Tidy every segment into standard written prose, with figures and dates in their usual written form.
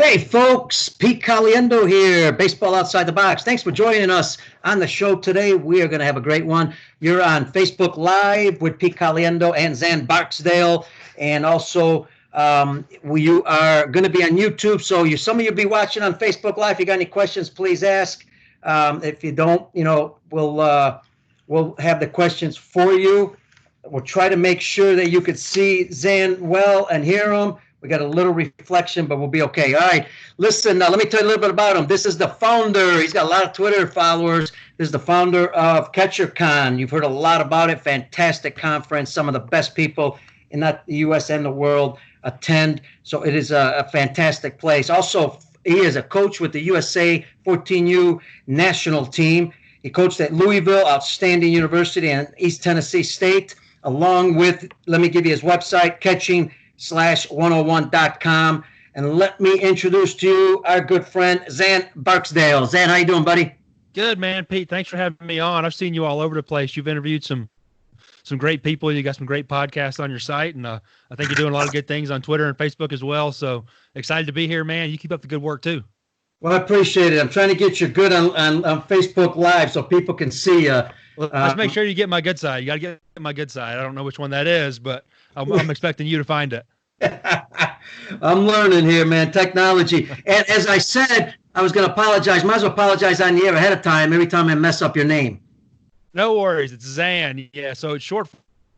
Hey folks, Pete Caliendo here, Baseball Outside the Box. Thanks for joining us on the show today. We are going to have a great one. You're on Facebook Live with Pete Caliendo and Zan Barksdale, and also you are going to be on YouTube. So some of you will be watching on Facebook Live. If you got any questions, please ask. If you don't, we'll have the questions for you. We'll try to make sure that you could see Zan well and hear him. We got a little reflection, but we'll be okay. All right. Listen, let me tell you a little bit about him. This is the founder. He's got a lot of Twitter followers. This is the founder of CatcherCon. You've heard a lot about it. Fantastic conference. Some of the best people in the U.S. and the world attend. So it is a fantastic place. Also, he is a coach with the USA 14U national team. He coached at Louisville, outstanding university, and East Tennessee State, along with, let me give you his website, catching/101.com. And let me introduce to you our good friend, Zan Barksdale. Zan, how you doing, buddy? Good, man. Pete, thanks for having me on. I've seen you all over the place. You've interviewed some great people. You got some great podcasts on your site, and I think you're doing a lot of good things on Twitter and Facebook as well. So excited to be here, man. You keep up the good work, too. Well, I appreciate it. I'm trying to get you good on Facebook Live so people can see you. Well, let's make sure you get my good side. You got to get my good side. I don't know which one that is, but I'm expecting you to find it. I'm learning here, man. Technology. And as I said, I was going to apologize. Might as well apologize on the air ahead of time every time I mess up your name. No worries. It's Zan. Yeah, so it's short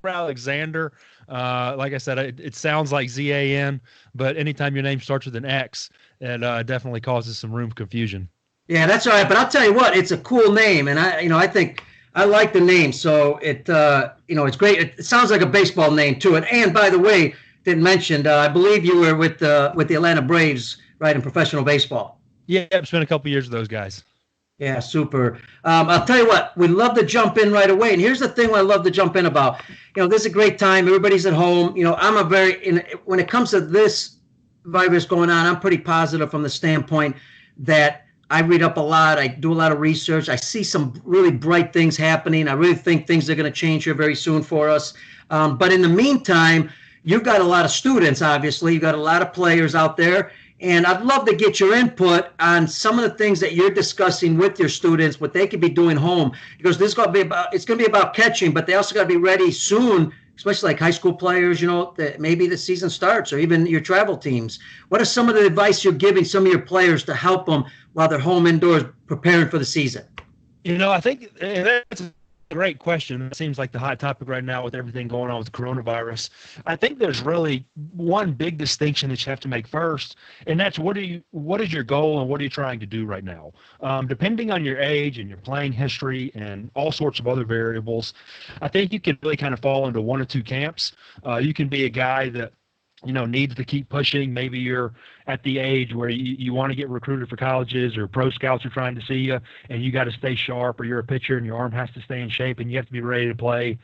for Alexander. Like I said, it sounds like Z-A-N, but anytime your name starts with an X, it definitely causes some room for confusion. Yeah, that's all right. But I'll tell you what, it's a cool name, and I think I like the name. So it's great. It sounds like a baseball name too. And by the way, didn't mention, I believe you were with the Atlanta Braves, right, in professional baseball. Yeah, I've spent a couple of years with those guys. Yeah, super. I'll tell you what, we'd love to jump in right away. And here's the thing I love to jump in about. This is a great time. Everybody's at home. When it comes to this virus going on, I'm pretty positive from the standpoint that I read up a lot. I do a lot of research. I see some really bright things happening. I really think things are going to change here very soon for us. But in the meantime, you've got a lot of students, obviously. You've got a lot of players out there. And I'd love to get your input on some of the things that you're discussing with your students, what they could be doing home. Because it's going to be about catching, but they also got to be ready soon, especially like high school players, that maybe the season starts, or even your travel teams. What are some of the advice you're giving some of your players to help them while they're home indoors preparing for the season? I think that's a great question. It seems like the hot topic right now with everything going on with coronavirus. I think there's really one big distinction that you have to make first, and that's what is your goal and what are you trying to do right now? Depending on your age and your playing history and all sorts of other variables, I think you can really kind of fall into one or two camps. You can be a guy that needs to keep pushing. Maybe you're at the age where you want to get recruited for colleges, or pro scouts are trying to see you, and you got to stay sharp, or you're a pitcher and your arm has to stay in shape and you have to be ready to play,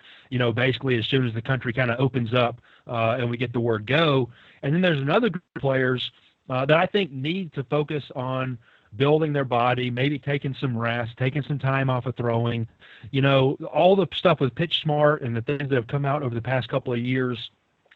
basically as soon as the country kind of opens up and we get the word go. And then there's another group of players that I think need to focus on building their body, maybe taking some rest, taking some time off of throwing, all the stuff with Pitch Smart and the things that have come out over the past couple of years,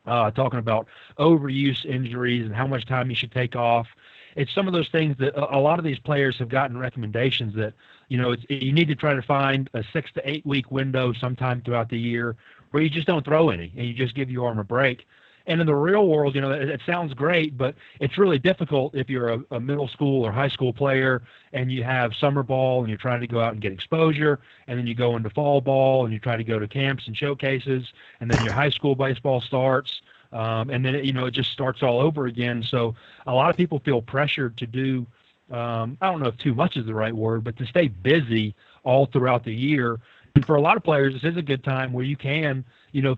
talking about overuse injuries and how much time you should take off. It's some of those things that a lot of these players have gotten recommendations that, you need to try to find a 6 to 8 week window sometime throughout the year where you just don't throw any and you just give your arm a break. And in the real world, it sounds great, but it's really difficult if you're a middle school or high school player and you have summer ball and you're trying to go out and get exposure, and then you go into fall ball and you try to go to camps and showcases, and then your high school baseball starts, and then it just starts all over again. So a lot of people feel pressured to do, I don't know if too much is the right word, but to stay busy all throughout the year. And for a lot of players, this is a good time where you can,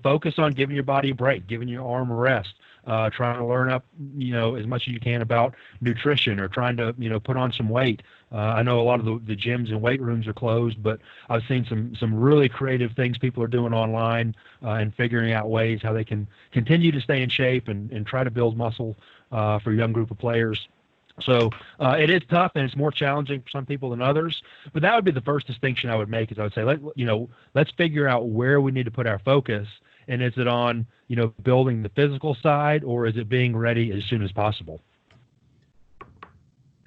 focus on giving your body a break, giving your arm a rest, trying to learn up, as much as you can about nutrition, or trying to, put on some weight. I know a lot of the gyms and weight rooms are closed, but I've seen some really creative things people are doing online and figuring out ways how they can continue to stay in shape and try to build muscle for a young group of players. So it is tough, and it's more challenging for some people than others. But that would be the first distinction I would make, is I would say, let's figure out where we need to put our focus. And is it on, building the physical side, or is it being ready as soon as possible?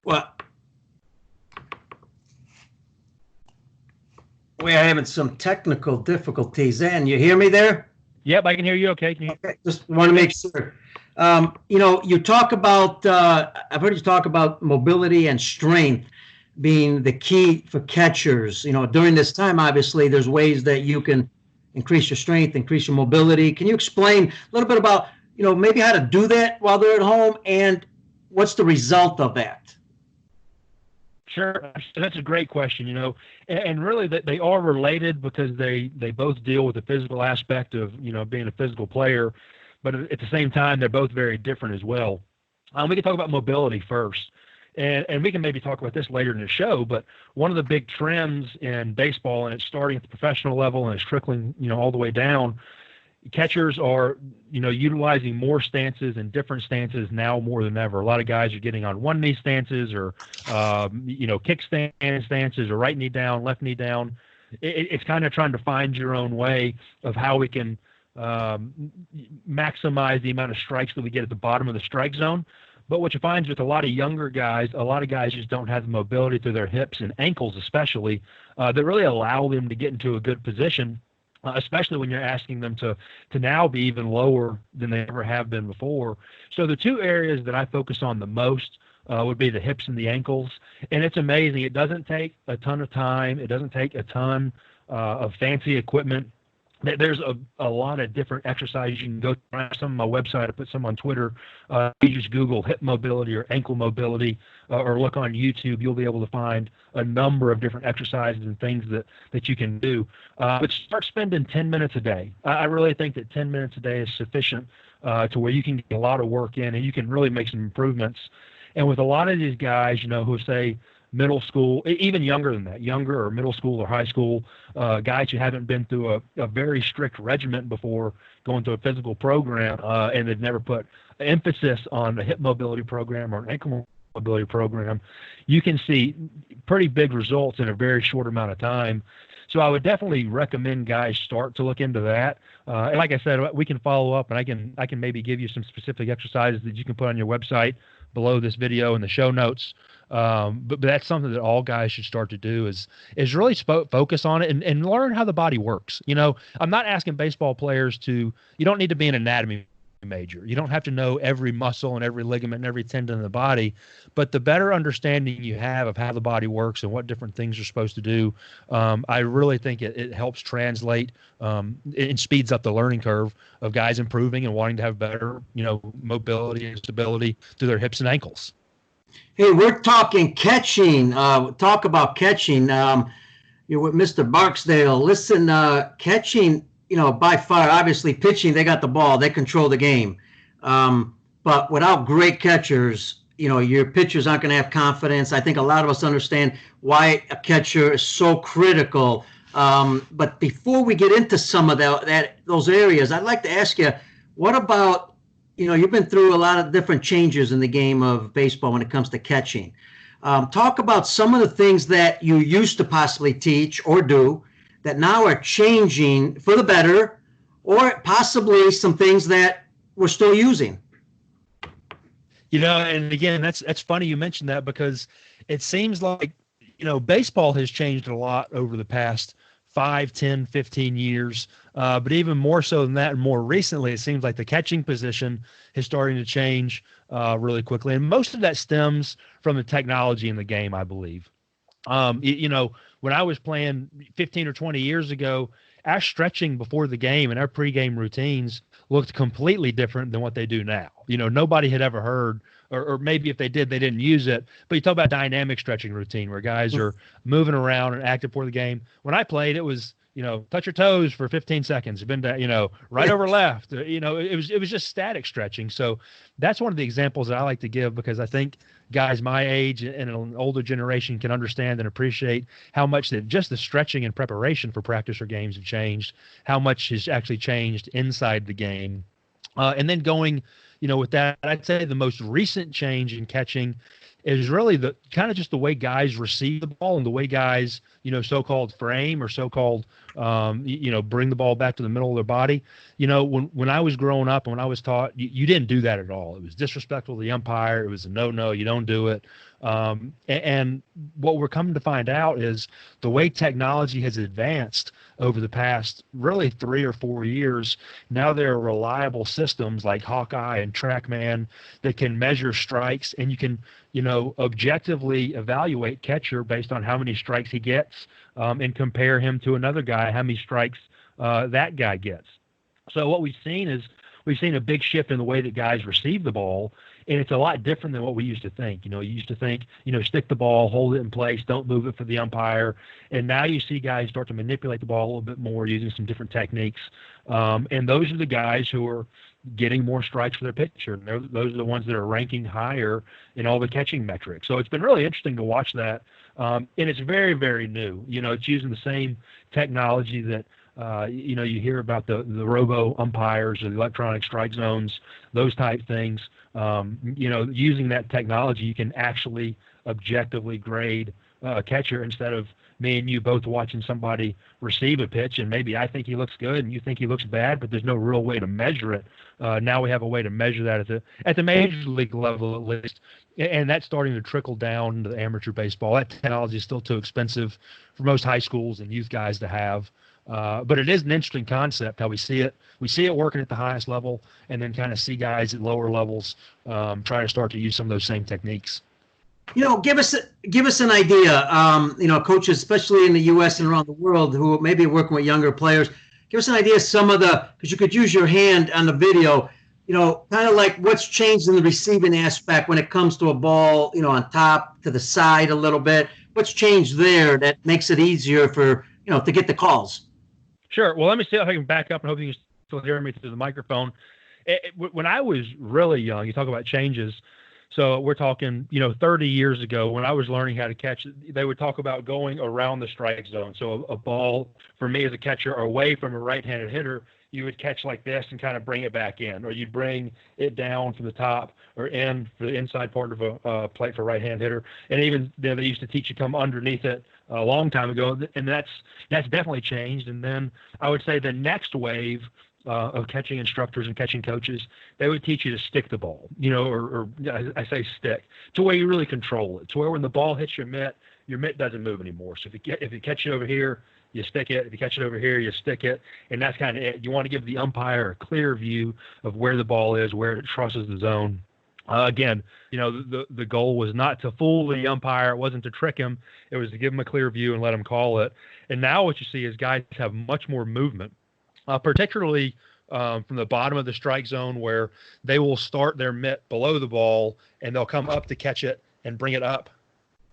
Well, we're having some technical difficulties. Zan, you hear me there? Yep, I can hear you. Okay, Okay, just want to make sure. You talk about, I've heard you talk about mobility and strength being the key for catchers. During this time, obviously, there's ways that you can increase your strength, increase your mobility. Can you explain a little bit about, maybe how to do that while they're at home and what's the result of that? Sure, that's a great question. And really that they are related because they both deal with the physical aspect of being a physical player, but at the same time they're both very different as well. We can talk about mobility first, and we can maybe talk about this later in the show. But one of the big trends in baseball, and it's starting at the professional level and it's trickling all the way down. Catchers are, utilizing more stances and different stances now more than ever. A lot of guys are getting on one knee stances or, kick stances or right knee down, left knee down. It's kind of trying to find your own way of how we can maximize the amount of strikes that we get at the bottom of the strike zone. But what you find is with a lot of younger guys, a lot of guys just don't have the mobility through their hips and ankles especially that really allow them to get into a good position. Especially when you're asking them to now be even lower than they ever have been before. So the two areas that I focus on the most would be the hips and the ankles. And it's amazing. It doesn't take a ton of time. It doesn't take a ton of fancy equipment. There's a lot of different exercises you can go to. Some on my website. I put some on Twitter. You just Google hip mobility or ankle mobility or look on YouTube. You'll be able to find a number of different exercises and things that you can do. But start spending 10 minutes a day. I really think that 10 minutes a day is sufficient to where you can get a lot of work in and you can really make some improvements. And with a lot of these guys, who say middle school, even younger than that, younger or middle school or high school, guys who haven't been through a very strict regimen before going to a physical program and they've never put emphasis on a hip mobility program or an ankle mobility program, you can see pretty big results in a very short amount of time. So I would definitely recommend guys start to look into that. And like I said, we can follow up and I can maybe give you some specific exercises that you can put on your website below this video in the show notes. But that's something that all guys should start to do is really focus on it and learn how the body works. I'm not asking baseball players you don't need to be an anatomy major. You don't have to know every muscle and every ligament and every tendon in the body, but the better understanding you have of how the body works and what different things are supposed to do, I really think it helps translate and speeds up the learning curve of guys improving and wanting to have better, mobility and stability through their hips and ankles. Hey, we're talking catching. Talk about catching. You're with Mr. Barksdale. Listen, catching, by far, obviously pitching, they got the ball. They control the game. But without great catchers, your pitchers aren't going to have confidence. I think a lot of us understand why a catcher is so critical. But before we get into some of those areas, I'd like to ask you, what about, you've been through a lot of different changes in the game of baseball when it comes to catching. Talk about some of the things that you used to possibly teach or do that now are changing for the better, or possibly some things that we're still using. And again, that's funny you mentioned that because it seems like, baseball has changed a lot over the past 5, 10, 15 years. But even more so than that, and more recently, it seems like the catching position is starting to change really quickly. And most of that stems from the technology in the game, I believe. When I was playing 15 or 20 years ago, our stretching before the game and our pregame routines looked completely different than what they do now. Nobody had ever heard, or maybe if they did, they didn't use it. But you talk about dynamic stretching routine where guys are moving around and active before the game. When I played, it was, touch your toes for 15 seconds, bend down, right over left. It was just static stretching. So that's one of the examples that I like to give because I think guys my age and an older generation can understand and appreciate how much that just the stretching and preparation for practice or games have changed, how much has actually changed inside the game. And then going, with that, I'd say the most recent change in catching is really the kind of just the way guys receive the ball and the way guys, so-called frame or so-called, bring the ball back to the middle of their body. When I was growing up and when I was taught, you didn't do that at all. It was disrespectful to the umpire. It was a no, you don't do it. And what we're coming to find out is the way technology has advanced over the past really 3 or 4 years. Now there are reliable systems like Hawkeye and TrackMan that can measure strikes, and you can, objectively evaluate catcher based on how many strikes he gets, and compare him to another guy, how many strikes that guy gets. So what we've seen a big shift in the way that guys receive the ball, and it's a lot different than what we used to think. You used to think, stick the ball, hold it in place, don't move it for the umpire. And now you see guys start to manipulate the ball a little bit more using some different techniques. And those are the guys who are getting more strikes for their pitcher. And those are the ones that are ranking higher in all the catching metrics. So it's been really interesting to watch that. And it's very, very new. It's using the same technology that, you hear about the robo umpires or the electronic strike zones, those type things. Using that technology, you can actually objectively grade a catcher instead of me and you both watching somebody receive a pitch, and maybe I think he looks good and you think he looks bad, but there's no real way to measure it. Now we have a way to measure that at the major league level at least, and that's starting to trickle down to the amateur baseball. That technology is still too expensive for most high schools and youth guys to have. But it is an interesting concept how we see it. We see it working at the highest level, and then kind of see guys at lower levels try to start to use some of those same techniques. Give us an idea. Coaches, especially in the U.S. and around the world, who may be working with younger players, give us an idea of some of because you could use your hand on the video. Kind of like what's changed in the receiving aspect when it comes to a ball, on top to the side a little bit. What's changed there that makes it easier for to get the calls? Sure. Well, let me see if I can back up and hope you can still hear me through the microphone. When I was really young, you talk about changes. So we're talking, 30 years ago when I was learning how to catch, they would talk about going around the strike zone. So a ball for me as a catcher away from a right-handed hitter, you would catch like this and kind of bring it back in, or you'd bring it down from the top or in for the inside part of a plate for right-hand hitter. And even they used to teach you come underneath it a long time ago, and that's definitely changed. And then I would say the next wave of catching instructors and catching coaches, they would teach you to stick the ball, or I say stick, to where you really control it, to where when the ball hits your mitt doesn't move anymore. So if you catch it over here, you stick it. If you catch it over here, you stick it. And that's kind of it. You want to give the umpire a clear view of where the ball is, where it crosses the zone. Again, the goal was not to fool the umpire. It wasn't to trick him. It was to give him a clear view and let him call it. And now what you see is guys have much more movement, particularly from the bottom of the strike zone, where they will start their mitt below the ball and they'll come up to catch it and bring it up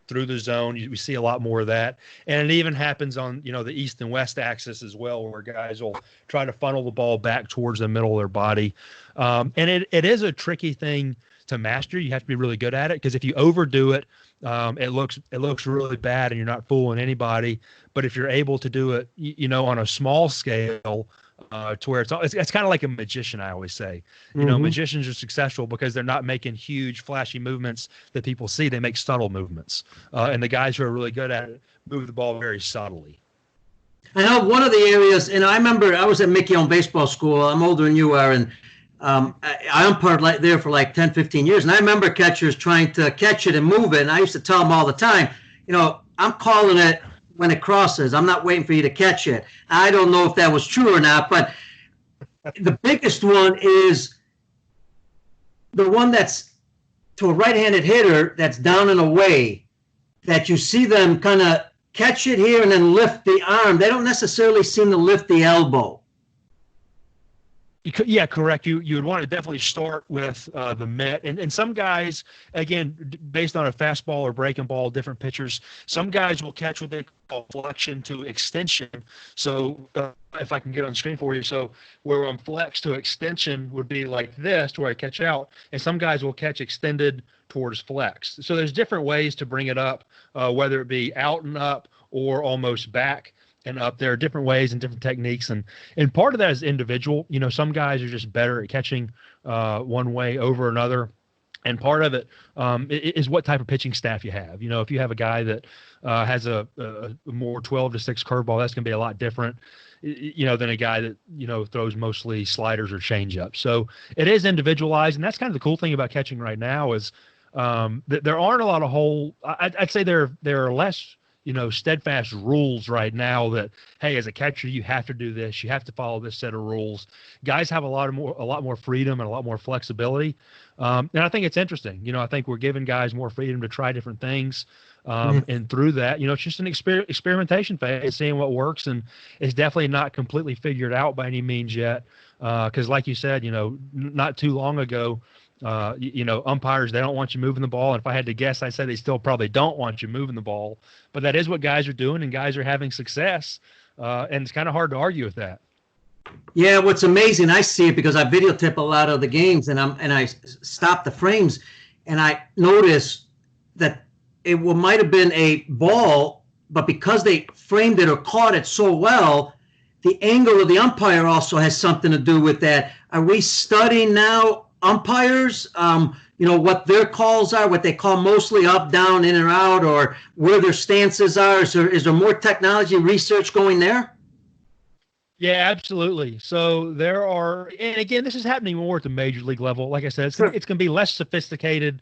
through the zone. We see a lot more of that. And it even happens on, the east and west axis as well, where guys will try to funnel the ball back towards the middle of their body. And it is a tricky thing to master. You have to be really good at it, because if you overdo it, it looks really bad and you're not fooling anybody. But if you're able to do it, on a small scale, to where it's kind of like a magician, I always say. Magicians are successful because they're not making huge flashy movements that people see. They make subtle movements. And the guys who are really good at it move the ball very subtly. I know one of the areas, and I remember I was at Mickey on baseball school. I'm older than you are, and I umpired there for like 10, 15 years. And I remember catchers trying to catch it and move it. And I used to tell them all the time, I'm calling it when it crosses. I'm not waiting for you to catch it. I don't know if that was true or not, but the biggest one is the one that's to a right-handed hitter that's down and away, that you see them kind of catch it here and then lift the arm. They don't necessarily seem to lift the elbow. Yeah, correct. You would want to definitely start with the mitt. And some guys, again, based on a fastball or breaking ball, different pitchers, some guys will catch what they call flexion to extension. So if I can get on the screen for you. So where I'm flex to extension would be like this, to where I catch out. And some guys will catch extended towards flex. So there's different ways to bring it up, whether it be out and up or almost back and up. There are different ways and different techniques, and part of that is individual. Some guys are just better at catching one way over another. And part of it is what type of pitching staff you have. You know, if you have a guy that has a more 12 to 6 curveball, that's going to be a lot different, you know, than a guy that, you know, throws mostly sliders or changeups. So it is individualized, and that's kind of the cool thing about catching right now is that there aren't a lot of I'd say there are less, you know, steadfast rules right now that, hey, as a catcher, you have to do this, you have to follow this set of rules. Guys have a lot more freedom and a lot more flexibility. And I think it's interesting. You know, I think we're giving guys more freedom to try different things. And through that, you know, it's just an experimentation phase, seeing what works. And it's definitely not completely figured out by any means yet. Because like you said, you know, not too long ago, you know, umpires, they don't want you moving the ball. And if I had to guess, I'd say they still probably don't want you moving the ball. But that is what guys are doing, and guys are having success. And it's kind of hard to argue with that. Yeah, what's amazing, I see it because I videotape a lot of the games, and I stop the frames, and I notice that it might have been a ball, but because they framed it or caught it so well, the angle of the umpire also has something to do with that. Are we studying now umpires, you know, what their calls are, what they call mostly up, down, in or out, or where their stances are? Is there more technology research going there? Yeah, absolutely. So there are, and again, this is happening more at the major league level. Like I said, it's going to be less sophisticated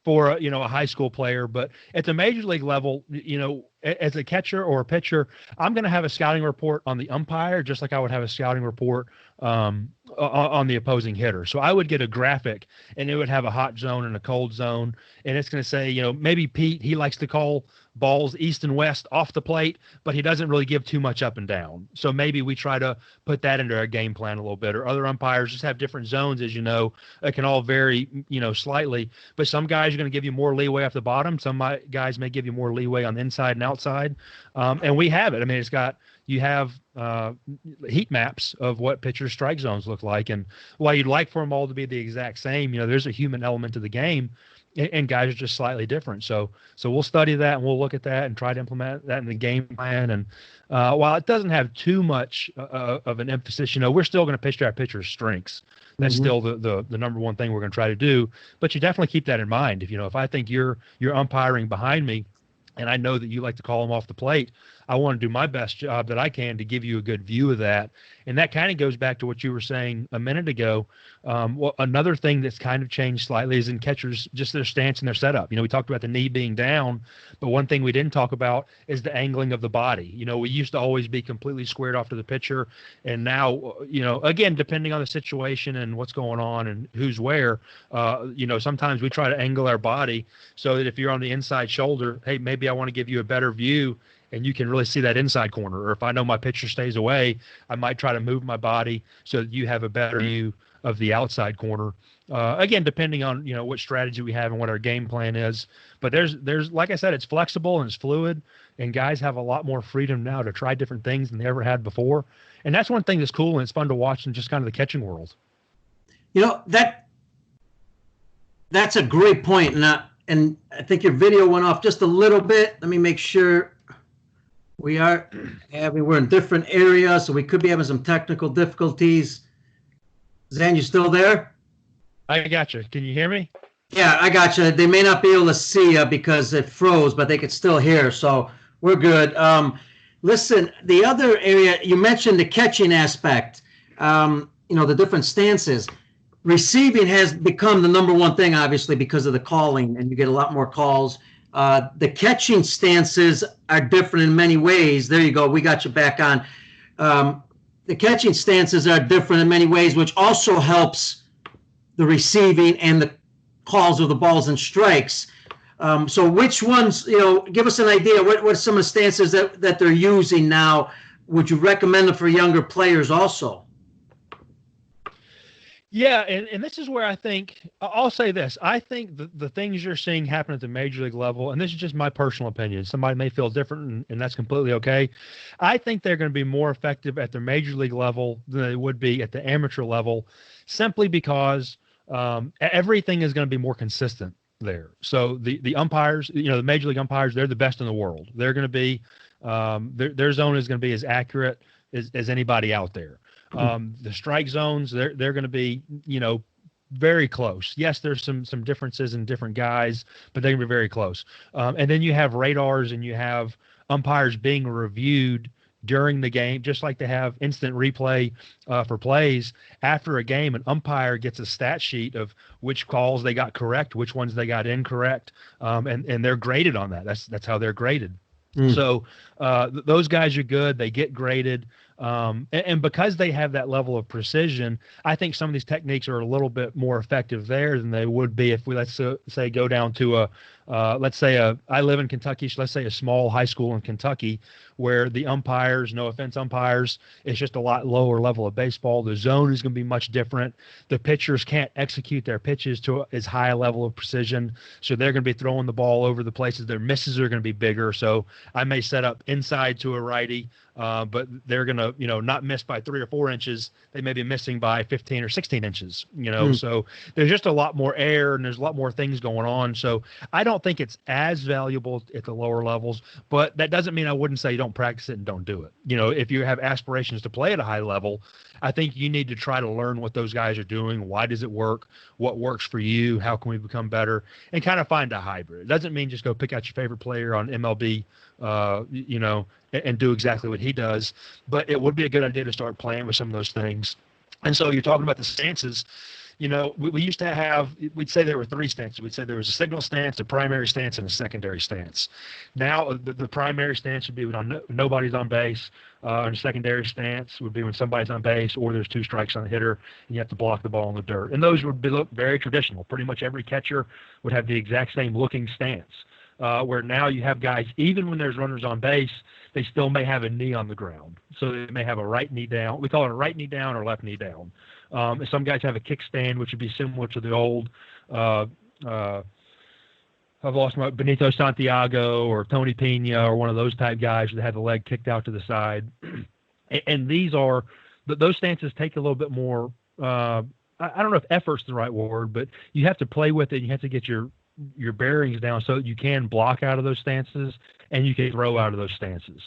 for, you know, a high school player, but at the major league level, you know, as a catcher or a pitcher, I'm going to have a scouting report on the umpire, just like I would have a scouting report on the opposing hitter. So I would get a graphic, and it would have a hot zone and a cold zone, and it's going to say, you know, maybe Pete, he likes to call balls east and west off the plate, but he doesn't really give too much up and down. So maybe we try to put that into our game plan a little bit. Or other umpires just have different zones, as you know. It can all vary, you know, slightly. But some guys are going to give you more leeway off the bottom. Some guys may give you more leeway on the inside and outside. And we have it. I mean, you have heat maps of what pitchers' strike zones look like. And while you'd like for them all to be the exact same, you know, there's a human element to the game, and guys are just slightly different. So we'll study that, and we'll look at that and try to implement that in the game plan. And while it doesn't have too much of an emphasis, you know, we're still going to pitch to our pitchers' strengths. That's still the number one thing we're going to try to do. But you definitely keep that in mind. If I think you're umpiring behind me, and I know that you like to call them off the plate, I want to do my best job that I can to give you a good view of that. And that kind of goes back to what you were saying a minute ago. Well, another thing that's kind of changed slightly is in catchers, just their stance and their setup. You know, we talked about the knee being down, but one thing we didn't talk about is the angling of the body. You know, we used to always be completely squared off to the pitcher. And now, you know, again, depending on the situation and what's going on and who's where, you know, sometimes we try to angle our body so that if you're on the inside shoulder, hey, maybe I want to give you a better view and you can really see that inside corner. Or if I know my pitcher stays away, I might try to move my body so that you have a better view of the outside corner. Again, depending on, you know, what strategy we have and what our game plan is. But there's like I said, it's flexible and it's fluid, and guys have a lot more freedom now to try different things than they ever had before. And that's one thing that's cool, and it's fun to watch in just kind of the catching world. You know, that's a great point. And I think your video went off just a little bit. Let me make sure. We're in different areas, so we could be having some technical difficulties. Zan, you still there? I got you. Can you hear me? Yeah, I got you. They may not be able to see you because it froze, but they could still hear, so we're good. Listen, the other area, you mentioned the catching aspect, you know, the different stances. Receiving has become the number one thing, obviously, because of the calling, and you get a lot more calls. The catching stances are different in many ways. There you go. We got you back on. The catching stances are different in many ways, which also helps the receiving and the calls of the balls and strikes. So which ones, you know, give us an idea. What are some of the stances that they're using now? Would you recommend them for younger players also? Yeah, and this is where I think, I'll say this. I think the things you're seeing happen at the major league level, and this is just my personal opinion. Somebody may feel different, and that's completely okay. I think they're going to be more effective at the major league level than they would be at the amateur level, simply because everything is going to be more consistent there. So the umpires, you know, the major league umpires, they're the best in the world. They're going to be, their zone is going to be as accurate as anybody out there. The strike zones, they're going to be, you know, very close. Yes, there's some differences in different guys, but they're going to be very close. And then you have radars and you have umpires being reviewed during the game, just like they have instant replay for plays after a game. An umpire gets a stat sheet of which calls they got correct, which ones they got incorrect, and they're graded on that. That's how they're graded. So those guys are good. They get graded. And because they have that level of precision, I think some of these techniques are a little bit more effective there than they would be if we, let's say, go down to I live in Kentucky, so let's say a small high school in Kentucky where the umpires, no offense umpires, it's just a lot lower level of baseball. The zone is going to be much different. The pitchers can't execute their pitches to as high a level of precision, so they're going to be throwing the ball over the places. Their misses are going to be bigger. So I may set up inside to a righty, but they're going to, not miss by 3 or 4 inches. They may be missing by 15 or 16 inches, So there's just a lot more air and there's a lot more things going on. So I don't think it's as valuable at the lower levels, but that doesn't mean I wouldn't say don't practice it and don't do it. If you have aspirations to play at a high level, I think you need to try to learn what those guys are doing. Why does it work? What works for you? How can we become better? And kind of find a hybrid. It doesn't mean just go pick out your favorite player on MLB, and do exactly what he does. But it would be a good idea to start playing with some of those things. And so you're talking about the stances. We used to have, we'd say there were 3 stances. We'd say there was a signal stance, a primary stance, and a secondary stance. Now, the primary stance would be when nobody's on base, and a secondary stance would be when somebody's on base or there's 2 strikes on the hitter and you have to block the ball in the dirt. And those would look very traditional. Pretty much every catcher would have the exact same looking stance, where now you have guys, even when there's runners on base, they still may have a knee on the ground. So they may have a right knee down. We call it a right knee down or left knee down. Some guys have a kickstand, which would be similar to the old, I've lost my Benito Santiago or Tony Pena or one of those type guys that had the leg kicked out to the side. And those stances take a little bit more, I don't know if effort's the right word, but you have to play with it. You have to get your bearings down so that you can block out of those stances and you can throw out of those stances.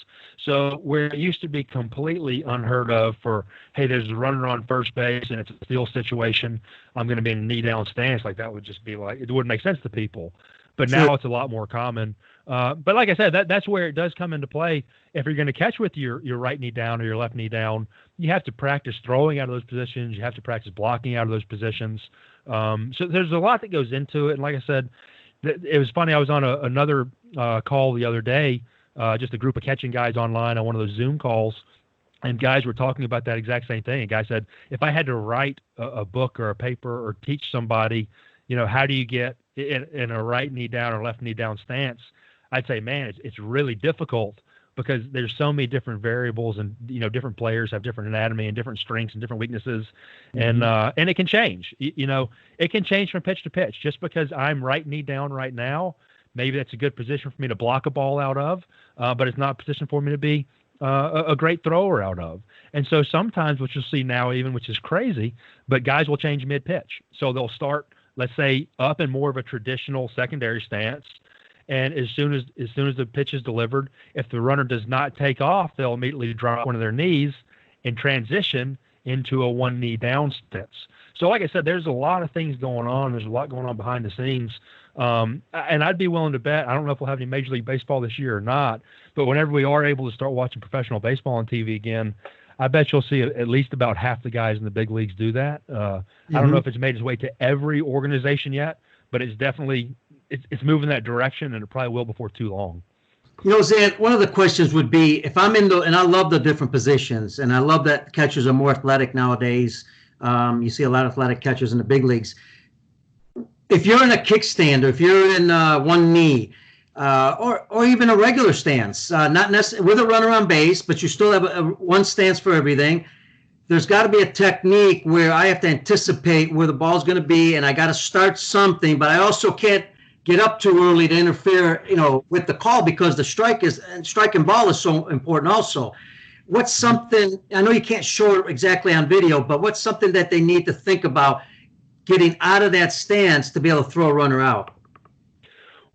So where it used to be completely unheard of for, hey, there's a runner on first base and it's a steal situation, I'm going to be in a knee down stance, like that would just be like, it wouldn't make sense to people. But now it's a lot more common. But like I said, that's where it does come into play. If you're going to catch with your right knee down or your left knee down, you have to practice throwing out of those positions. You have to practice blocking out of those positions. So there's a lot that goes into it. And like I said, it was funny. I was on another call the other day, just a group of catching guys online on one of those Zoom calls, and guys were talking about that exact same thing. A guy said, if I had to write a book or a paper or teach somebody, how do you get in a right knee down or left knee down stance, I'd say, man, it's really difficult because there's so many different variables and, different players have different anatomy and different strengths and different weaknesses. And it can change, it can change from pitch to pitch. Just because I'm right knee down right now, maybe that's a good position for me to block a ball out of, but it's not a position for me to be a great thrower out of. And so sometimes what you'll see now, even, which is crazy, but guys will change mid pitch. So they'll start, let's say, up in more of a traditional secondary stance. And as soon as the pitch is delivered, if the runner does not take off, they'll immediately drop one of their knees and transition into a one knee down stance. So like I said, there's a lot of things going on. There's a lot going on behind the scenes. And I'd be willing to bet, I don't know if we'll have any Major League Baseball this year or not, but whenever we are able to start watching professional baseball on TV again, I bet you'll see at least about half the guys in the big leagues do that. I don't know if it's made its way to every organization yet, but it's definitely it's moving that direction, and it probably will before too long. Zan, one of the questions would be, if I'm and I love the different positions, and I love that catchers are more athletic nowadays. You see a lot of athletic catchers in the big leagues. If you're in a kickstand, or if you're in one knee, or even a regular stance, not necessarily with a runner on base, but you still have one stance for everything. There's got to be a technique where I have to anticipate where the ball's going to be, and I got to start something, but I also can't get up too early to interfere, with the call, because the strike and ball is so important also. What's something, I know you can't show it exactly on video, but what's something that they need to think about getting out of that stance to be able to throw a runner out?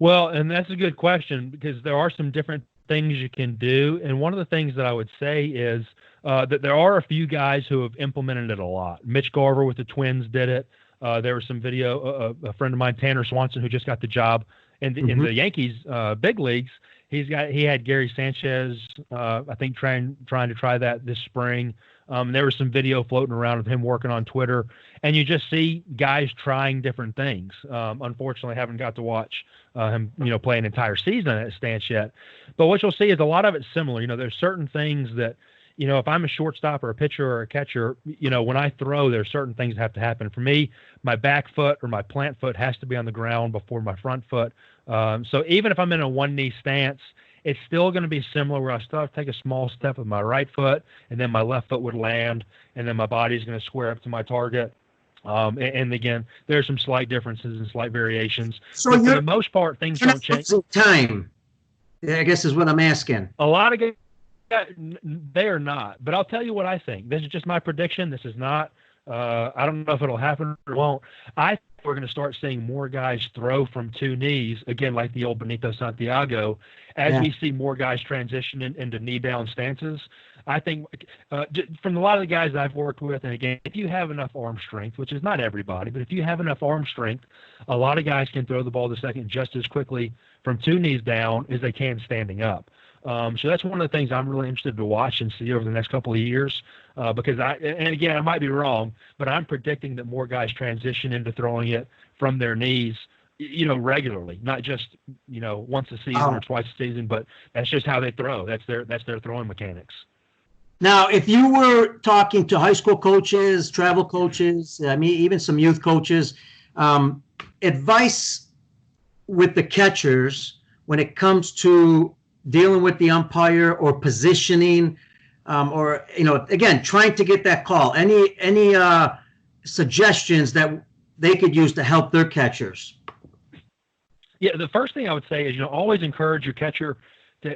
Well, and that's a good question, because there are some different things you can do. And one of the things that I would say is that there are a few guys who have implemented it a lot. Mitch Garver with the Twins did it. There was some video. A friend of mine, Tanner Swanson, who just got the job in the Yankees big leagues. He had Gary Sanchez, I think, trying to try that this spring. There was some video floating around of him working on Twitter, and you just see guys trying different things. Unfortunately, I haven't got to watch him, play an entire season at Stance yet. But what you'll see is a lot of it's similar. There's certain things that, if I'm a shortstop or a pitcher or a catcher, when I throw, there's certain things that have to happen. For me, my back foot or my plant foot has to be on the ground before my front foot. So even if I'm in a one-knee stance, it's still going to be similar where I still have to take a small step with my right foot, and then my left foot would land, and then my body's going to square up to my target. And again, there's some slight differences and slight variations. So for the most part, things don't change. Time, I guess, is what I'm asking. A lot of guys, they are not. But I'll tell you what I think. This is just my prediction. This is not. I don't know if it'll happen or won't. I think we're going to start seeing more guys throw from two knees, again, like the old Benito Santiago, as we see more guys transition into knee-down stances. I think from a lot of the guys I've worked with, and again, if you have enough arm strength, which is not everybody, but if you have enough arm strength, a lot of guys can throw the ball to second just as quickly from two knees down as they can standing up. So that's one of the things I'm really interested to watch and see over the next couple of years, because and again, I might be wrong, but I'm predicting that more guys transition into throwing it from their knees, regularly, not just, once a season or twice a season, but that's just how they throw. That's their throwing mechanics. Now, if you were talking to high school coaches, travel coaches, even some youth coaches, advice with the catchers when it comes to dealing with the umpire or positioning, or again, trying to get that call. Any suggestions that they could use to help their catchers? Yeah, the first thing I would say is always encourage your catcher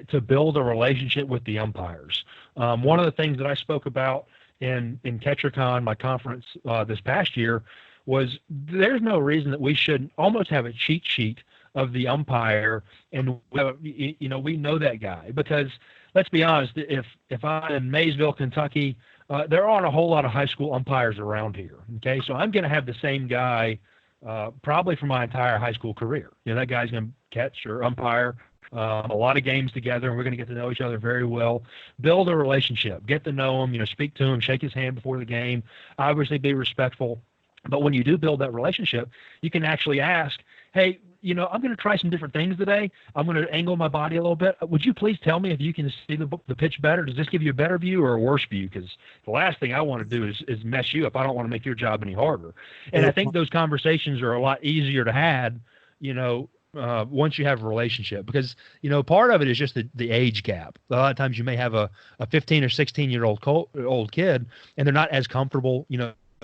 to build a relationship with the umpires. One of the things that I spoke about in CatcherCon, my conference this past year, was there's no reason that we shouldn't almost have a cheat sheet of the umpire, and we know that guy, because let's be honest, if I'm in Maysville, Kentucky, there aren't a whole lot of high school umpires around here. Okay, so I'm going to have the same guy probably for my entire high school career. That guy's going to catch or umpire a lot of games together, and we're going to get to know each other very well. Build a relationship, get to know him, speak to him, shake his hand before the game, obviously be respectful. But when you do build that relationship, you can actually ask, hey, I'm going to try some different things today. I'm going to angle my body a little bit. Would you please tell me if you can see the pitch better? Does this give you a better view or a worse view? Because the last thing I want to do is mess you up. I don't want to make your job any harder. And I think those conversations are a lot easier to have, once you have a relationship, because, part of it is just the age gap. A lot of times you may have a 15 or 16-year-old kid, and they're not as comfortable,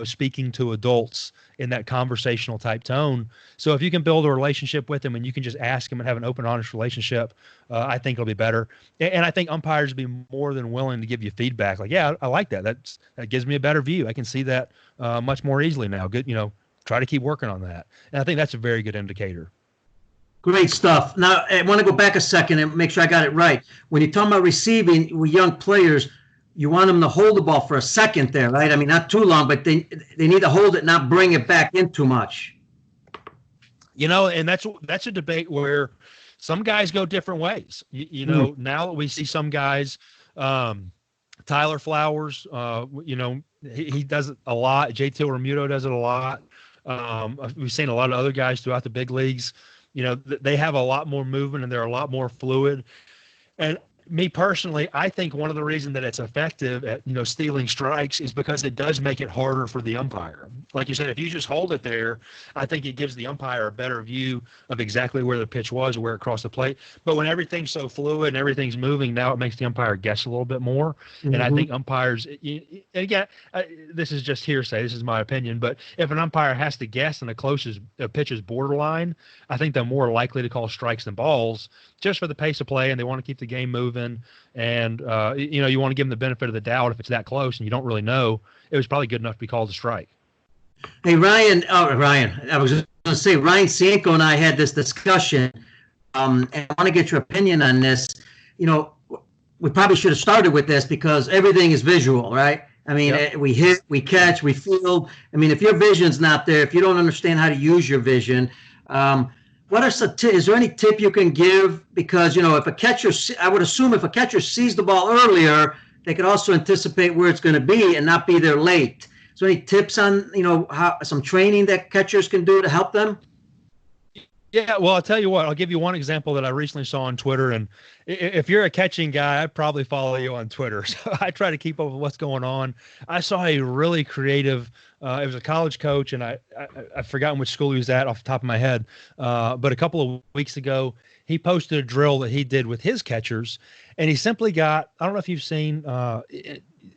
speaking to adults in that conversational type tone. So if you can build a relationship with them and you can just ask them and have an open, honest relationship, I think it'll be better. And I think umpires will be more than willing to give you feedback. Like, yeah, I like that. That gives me a better view. I can see that much more easily now. Good, try to keep working on that. And I think that's a very good indicator. Great stuff. Now, I want to go back a second and make sure I got it right. When you're talking about receiving with young players, you want them to hold the ball for a second there, right? I mean, not too long, but they need to hold it, not bring it back in too much. And that's a debate where some guys go different ways. Now that we see some guys, Tyler Flowers, he does it a lot. JT Remuto does it a lot. We've seen a lot of other guys throughout the big leagues. They have a lot more movement and they're a lot more fluid. And me personally, I think one of the reasons that it's effective at, stealing strikes is because it does make it harder for the umpire. Like you said, if you just hold it there, I think it gives the umpire a better view of exactly where the pitch was or where it crossed the plate. But when everything's so fluid and everything's moving, now it makes the umpire guess a little bit more. Mm-hmm. And I think umpires, again, this is just hearsay, this is my opinion, but if an umpire has to guess and a pitch is borderline, I think they're more likely to call strikes than balls, just for the pace of play, and they want to keep the game moving. And, you want to give them the benefit of the doubt if it's that close and you don't really know. It was probably good enough to be called a strike. Hey, Ryan, I was going to say, Ryan Cienko and I had this discussion, and I want to get your opinion on this. We probably should have started with this because everything is visual, right? I mean, Yep. we hit, we catch, we field. I mean, if your vision's not there, if you don't understand how to use your vision, what are some is there any tip you can give? Because, if a catcher, I would assume if a catcher sees the ball earlier, they could also anticipate where it's going to be and not be there late. So any tips on, how some training that catchers can do to help them? Yeah, well, I'll tell you what. I'll give you one example that I recently saw on Twitter. And if you're a catching guy, I'd probably follow you on Twitter. So I try to keep up with what's going on. I saw a really creative. It was a college coach, and I've forgotten which school he was at off the top of my head. But a couple of weeks ago, he posted a drill that he did with his catchers, and he simply got. I don't know if you've seen.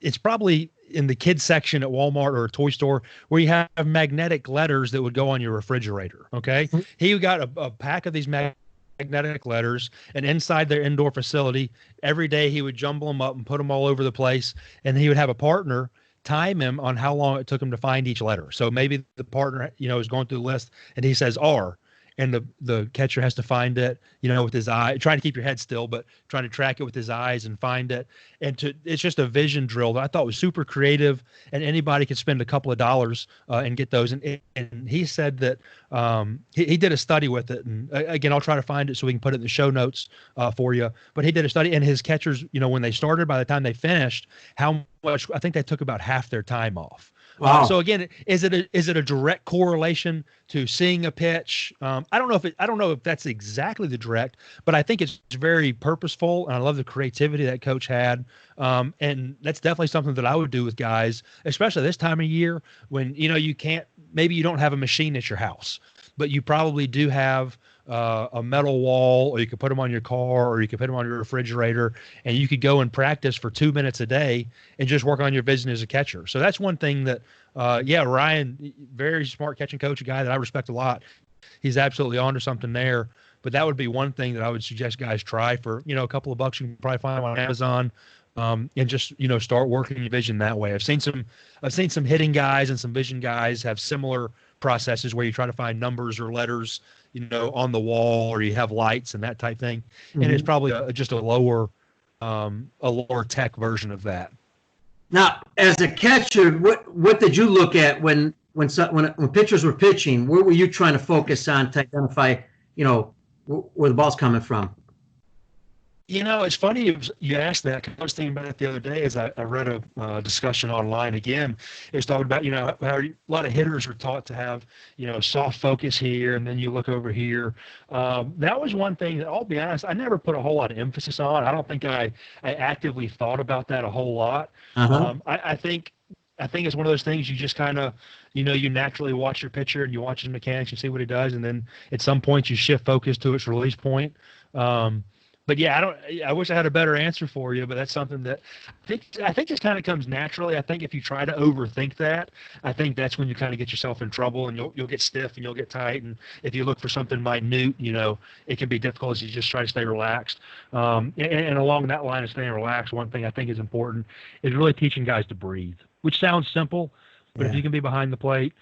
It's probably in the kids section at Walmart or a toy store where you have magnetic letters that would go on your refrigerator. Okay. Mm-hmm. He got a pack of these magnetic letters, and inside their indoor facility, every day he would jumble them up and put them all over the place. And he would have a partner time him on how long it took him to find each letter. So maybe the partner, is going through the list and he says R, and the catcher has to find it, with his eye, trying to keep your head still, but trying to track it with his eyes and find it. And it's just a vision drill that I thought was super creative, and anybody could spend a couple of dollars and get those. And he said that he did a study with it. And again, I'll try to find it so we can put it in the show notes for you. But he did a study, and his catchers, when they started, by the time they finished, how much, I think they took about half their time off. Wow. So again, is it a direct correlation to seeing a pitch? I don't know if that's exactly the direct, but I think it's very purposeful, and I love the creativity that coach had. And that's definitely something that I would do with guys, especially this time of year when maybe you don't have a machine at your house, but you probably do have a metal wall, or you could put them on your car, or you could put them on your refrigerator, and you could go and practice for 2 minutes a day and just work on your vision as a catcher. So that's one thing that, Ryan, very smart catching coach, a guy that I respect a lot. He's absolutely onto something there. But that would be one thing that I would suggest guys try for, a couple of bucks. You can probably find them on Amazon, and just, start working your vision that way. I've seen some hitting guys and some vision guys have similar processes where you try to find numbers or letters, on the wall, or you have lights and that type thing. Mm-hmm. And it's probably just a lower tech version of that. Now, as a catcher, what did you look at when pitchers were pitching? Where were you trying to focus on to identify, where the ball's coming from? It's funny you asked that. I was thinking about it the other day as I read a discussion online again. It was talking about, how a lot of hitters are taught to have, soft focus here, and then you look over here. That was one thing that, I'll be honest, I never put a whole lot of emphasis on. I don't think I actively thought about that a whole lot. Uh-huh. I think it's one of those things you just kind of, you naturally watch your pitcher and you watch his mechanics and see what he does, and then at some point you shift focus to its release point. But yeah, I wish I had a better answer for you, but that's something that I think just kind of comes naturally. I think if you try to overthink that, I think that's when you kind of get yourself in trouble, and you'll get stiff and you'll get tight. And if you look for something minute, it can be difficult as you just try to stay relaxed. And along that line of staying relaxed, one thing I think is important is really teaching guys to breathe, which sounds simple, but if you can be behind the plate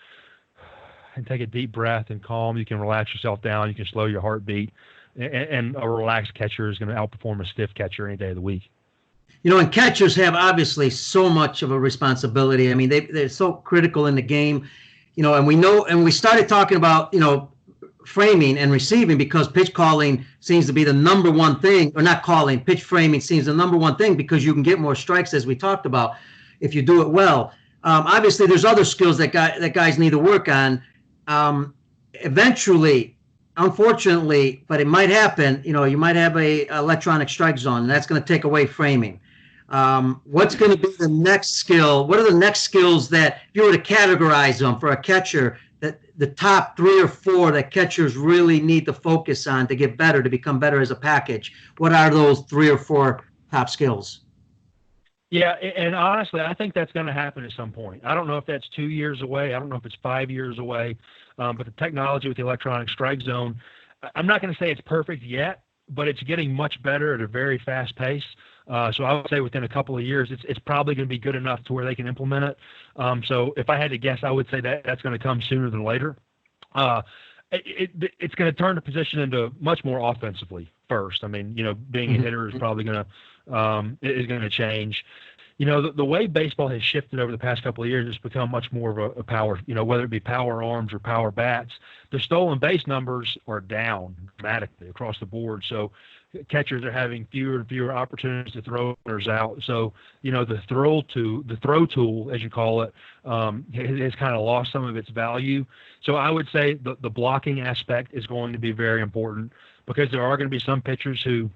and take a deep breath and calm, you can relax yourself down, you can slow your heartbeat. And a relaxed catcher is going to outperform a stiff catcher any day of the week. And catchers have obviously so much of a responsibility. I mean, they're so critical in the game, and we started talking about, framing and receiving, because pitch calling seems to be the number one thing, or not calling, pitch framing seems the number one thing, because you can get more strikes, as we talked about, if you do it well. Obviously, there's other skills that guys need to work on. Eventually, unfortunately, but it might happen, you might have a electronic strike zone, and that's going to take away framing. What's going to be the next skill? What are the next skills that, if you were to categorize them for a catcher, that the top 3 or 4 that catchers really need to focus on to get better, to become better as a package? What are those 3 or 4 top skills? Yeah, and honestly, I think that's going to happen at some point. I don't know if that's 2 years away. I don't know if it's 5 years away. But the technology with the electronic strike zone, I'm not going to say it's perfect yet, but it's getting much better at a very fast pace. So I would say within a couple of years, it's probably going to be good enough to where they can implement it. So if I had to guess, I would say that's going to come sooner than later. It's going to turn the position into much more offensively first. I mean, being a hitter is probably going to change. The way baseball has shifted over the past couple of years, it's become much more of a power, whether it be power arms or power bats. The stolen base numbers are down dramatically across the board. So catchers are having fewer and fewer opportunities to throw runners out. So, the throw tool, as you call it, has kind of lost some of its value. So I would say the blocking aspect is going to be very important, because there are going to be some pitchers who,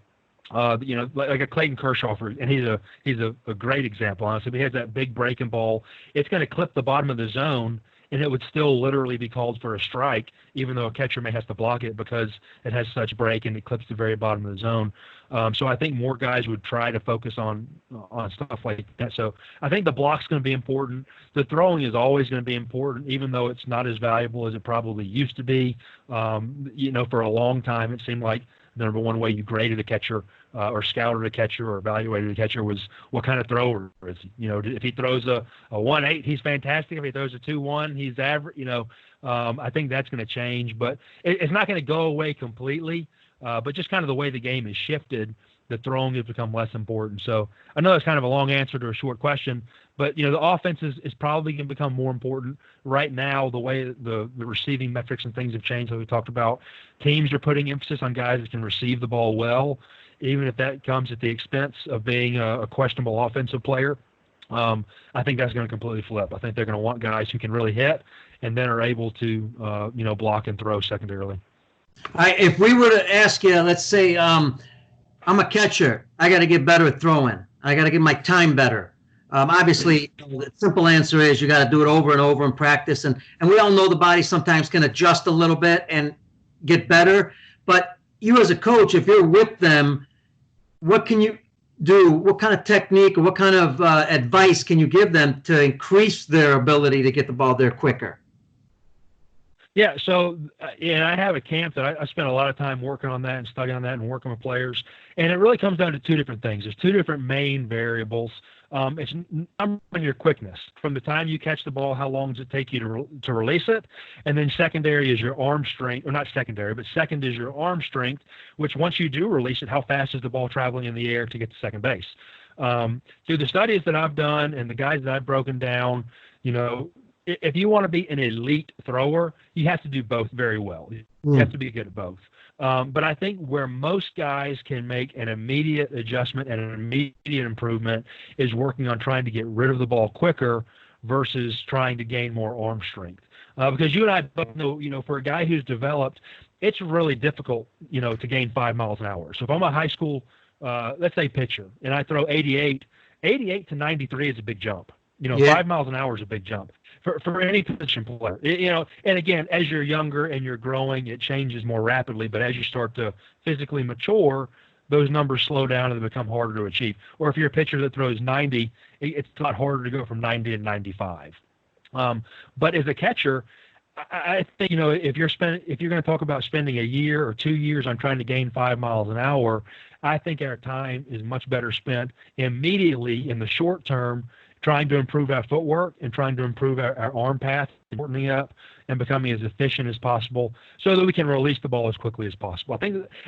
like a Clayton Kershaw, and he's a great example, honestly. He has that big breaking ball. It's going to clip the bottom of the zone, and it would still literally be called for a strike, even though a catcher may have to block it because it has such break and it clips the very bottom of the zone. So I think more guys would try to focus on stuff like that. So I think the block's going to be important. The throwing is always going to be important, even though it's not as valuable as it probably used to be. For a long time, it seemed like the number one way you graded a catcher or scouted a catcher or evaluated a catcher was what kind of thrower is he. If he throws a 1.8, he's fantastic. If he throws a 2.1, he's average. I think that's going to change, but it's not going to go away completely. But just kind of the way the game has shifted, the throwing has become less important. So I know that's kind of a long answer to a short question, but the offense is probably going to become more important right now. The way the receiving metrics and things have changed, like we talked about, teams are putting emphasis on guys that can receive the ball well, even if that comes at the expense of being a questionable offensive player. I think that's going to completely flip. I think they're going to want guys who can really hit and then are able to block and throw secondarily. If we were to ask you, let's say I'm a catcher, I got to get better at throwing. I got to get my time better. Obviously, the simple answer is you got to do it over and over in practice. And we all know the body sometimes can adjust a little bit and get better. But you as a coach, if you're with them, what can you do? What kind of technique or what kind of advice can you give them to increase their ability to get the ball there quicker? Yeah, so I have a camp that I spend a lot of time working on that and studying on that and working with players. And it really comes down to two different things. There's two different main variables. It's number one, your quickness. From the time you catch the ball, how long does it take you to release it? And then secondary is your arm strength, or not secondary, but second is your arm strength, which once you do release it, how fast is the ball traveling in the air to get to second base? Through the studies that I've done and the guys that I've broken down, if you want to be an elite thrower, you have to do both very well. You have to be good at both. But I think where most guys can make an immediate adjustment and an immediate improvement is working on trying to get rid of the ball quicker versus trying to gain more arm strength. Because you and I both know, for a guy who's developed, it's really difficult, to gain 5 miles an hour. So if I'm a high school, let's say pitcher, and I throw 88 to 93 is a big jump. 5 miles an hour is a big jump for any position player. And again, as you're younger and you're growing, it changes more rapidly. But as you start to physically mature, those numbers slow down and they become harder to achieve. Or if you're a pitcher that throws 90, it's a lot harder to go from 90 to 95. But as a catcher, I think, if you're going to talk about spending a year or 2 years on trying to gain 5 miles an hour, I think our time is much better spent immediately in the short term trying to improve our footwork and trying to improve our arm path, shortening up and becoming as efficient as possible so that we can release the ball as quickly as possible.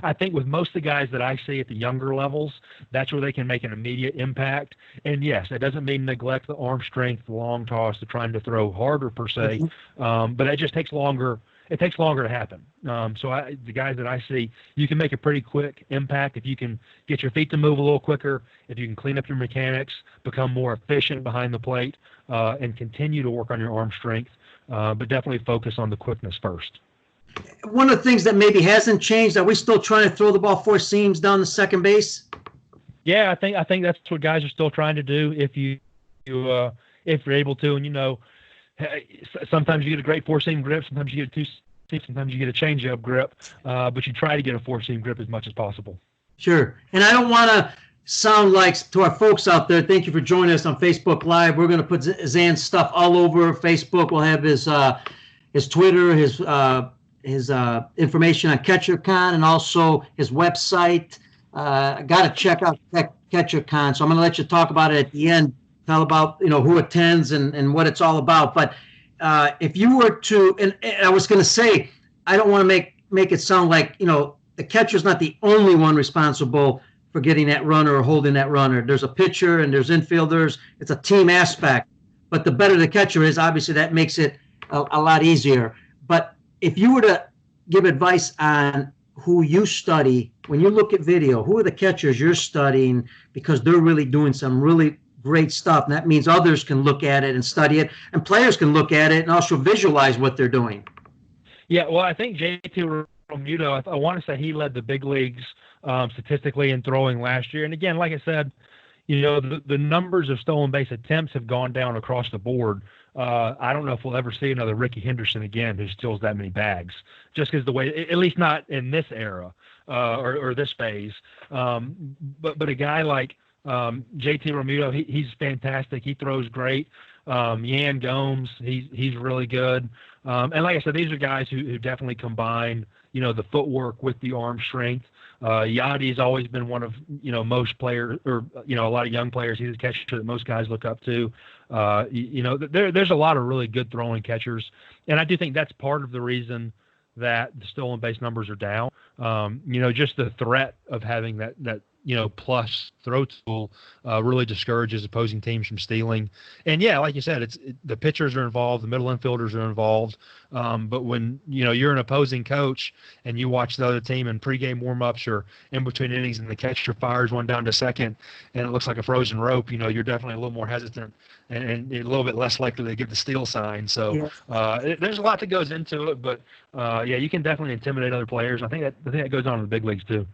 I think with most of the guys that I see at the younger levels, that's where they can make an immediate impact. And yes, that doesn't mean neglect the arm strength, the long toss, the trying to throw harder per se, but it just takes longer. It takes longer to happen. The guys that I see, you can make a pretty quick impact if you can get your feet to move a little quicker, if you can clean up your mechanics, become more efficient behind the plate, and continue to work on your arm strength, but definitely focus on the quickness first. One of the things that maybe hasn't changed, are we still trying to throw the ball 4 seams down the second base? Yeah, I think that's what guys are still trying to do if you're able to, and sometimes you get a great 4-seam grip, sometimes you get a 2-seam, sometimes you get a change-up grip, but you try to get a 4-seam grip as much as possible. Sure. And I don't want to sound like, to our folks out there, thank you for joining us on Facebook Live. We're going to put Zan's stuff all over Facebook. We'll have his Twitter, his information on CatcherCon, and also his website. Got to check out CatcherCon, so I'm going to let you talk about it at the end. Tell about who attends and what it's all about. But if you were to, and I was going to say, I don't want to make it sound like the catcher's not the only one responsible for getting that runner or holding that runner. There's a pitcher and there's infielders. It's a team aspect. But the better the catcher is, obviously that makes it a lot easier. But if you were to give advice on who you study, when you look at video, who are the catchers you're studying because they're really doing some really great stuff. And that means others can look at it and study it, and players can look at it and also visualize what they're doing. Yeah, well, I think JT Realmuto, I want to say he led the big leagues statistically in throwing last year. And again, like I said, the numbers of stolen base attempts have gone down across the board. I don't know if we'll ever see another Ricky Henderson again who steals that many bags, just because the way, at least not in this era or this phase. But a guy like JT Realmuto, he's fantastic. He throws great. Yan Gomes, he's really good. And like I said, these are guys who definitely combine, the footwork with the arm strength. Yadi's always been one of, most players, or, a lot of young players. He's a catcher that most guys look up to. There's a lot of really good throwing catchers. And I do think that's part of the reason that the stolen base numbers are down. Just the threat of having that plus throw tool really discourages opposing teams from stealing. And yeah, like you said, the pitchers are involved, the middle infielders are involved. But when you're an opposing coach and you watch the other team in pregame warmups or in between innings, and the catcher fires one down to second, and it looks like a frozen rope, you're definitely a little more hesitant and a little bit less likely to give the steal sign. So there's a lot that goes into it, but you can definitely intimidate other players. I think that goes on in the big leagues too.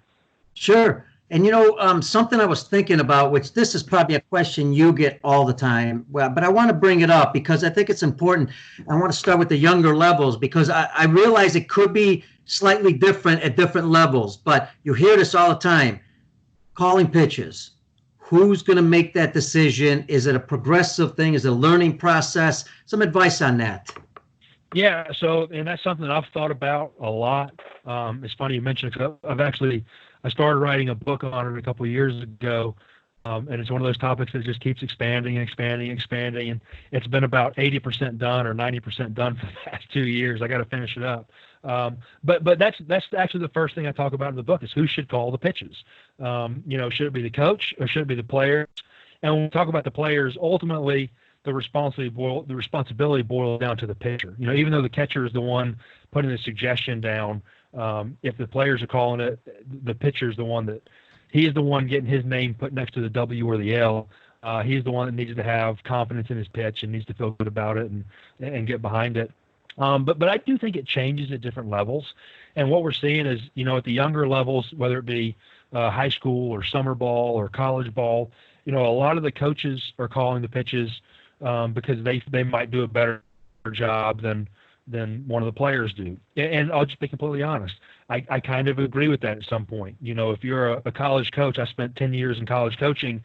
Sure. And something I was thinking about, which this is probably a question you get all the time, but I want to bring it up because I think it's important. I want to start with the younger levels because I realize it could be slightly different at different levels, but you hear this all the time. Calling pitches. Who's going to make that decision? Is it a progressive thing? Is it a learning process? Some advice on that. Yeah, and that's something I've thought about a lot. It's funny you mentioned it, 'cause I started writing a book on it a couple of years ago, and it's one of those topics that just keeps expanding and expanding and expanding, and it's been about 80% done or 90% done for the past 2 years. I got to finish it up. But that's actually the first thing I talk about in the book is who should call the pitches. Should it be the coach or should it be the players? And when we talk about the players, ultimately the responsibility boils down to the pitcher. Even though the catcher is the one putting the suggestion down, if the players are calling it, the pitcher's the one he's the one getting his name put next to the W or the L. He's the one that needs to have confidence in his pitch and needs to feel good about it and get behind it. But I do think it changes at different levels. And what we're seeing is, at the younger levels, whether it be high school or summer ball or college ball, a lot of the coaches are calling the pitches because they might do a better job than one of the players do. And I'll just be completely honest. I kind of agree with that at some point. If you're a college coach, I spent 10 years in college coaching.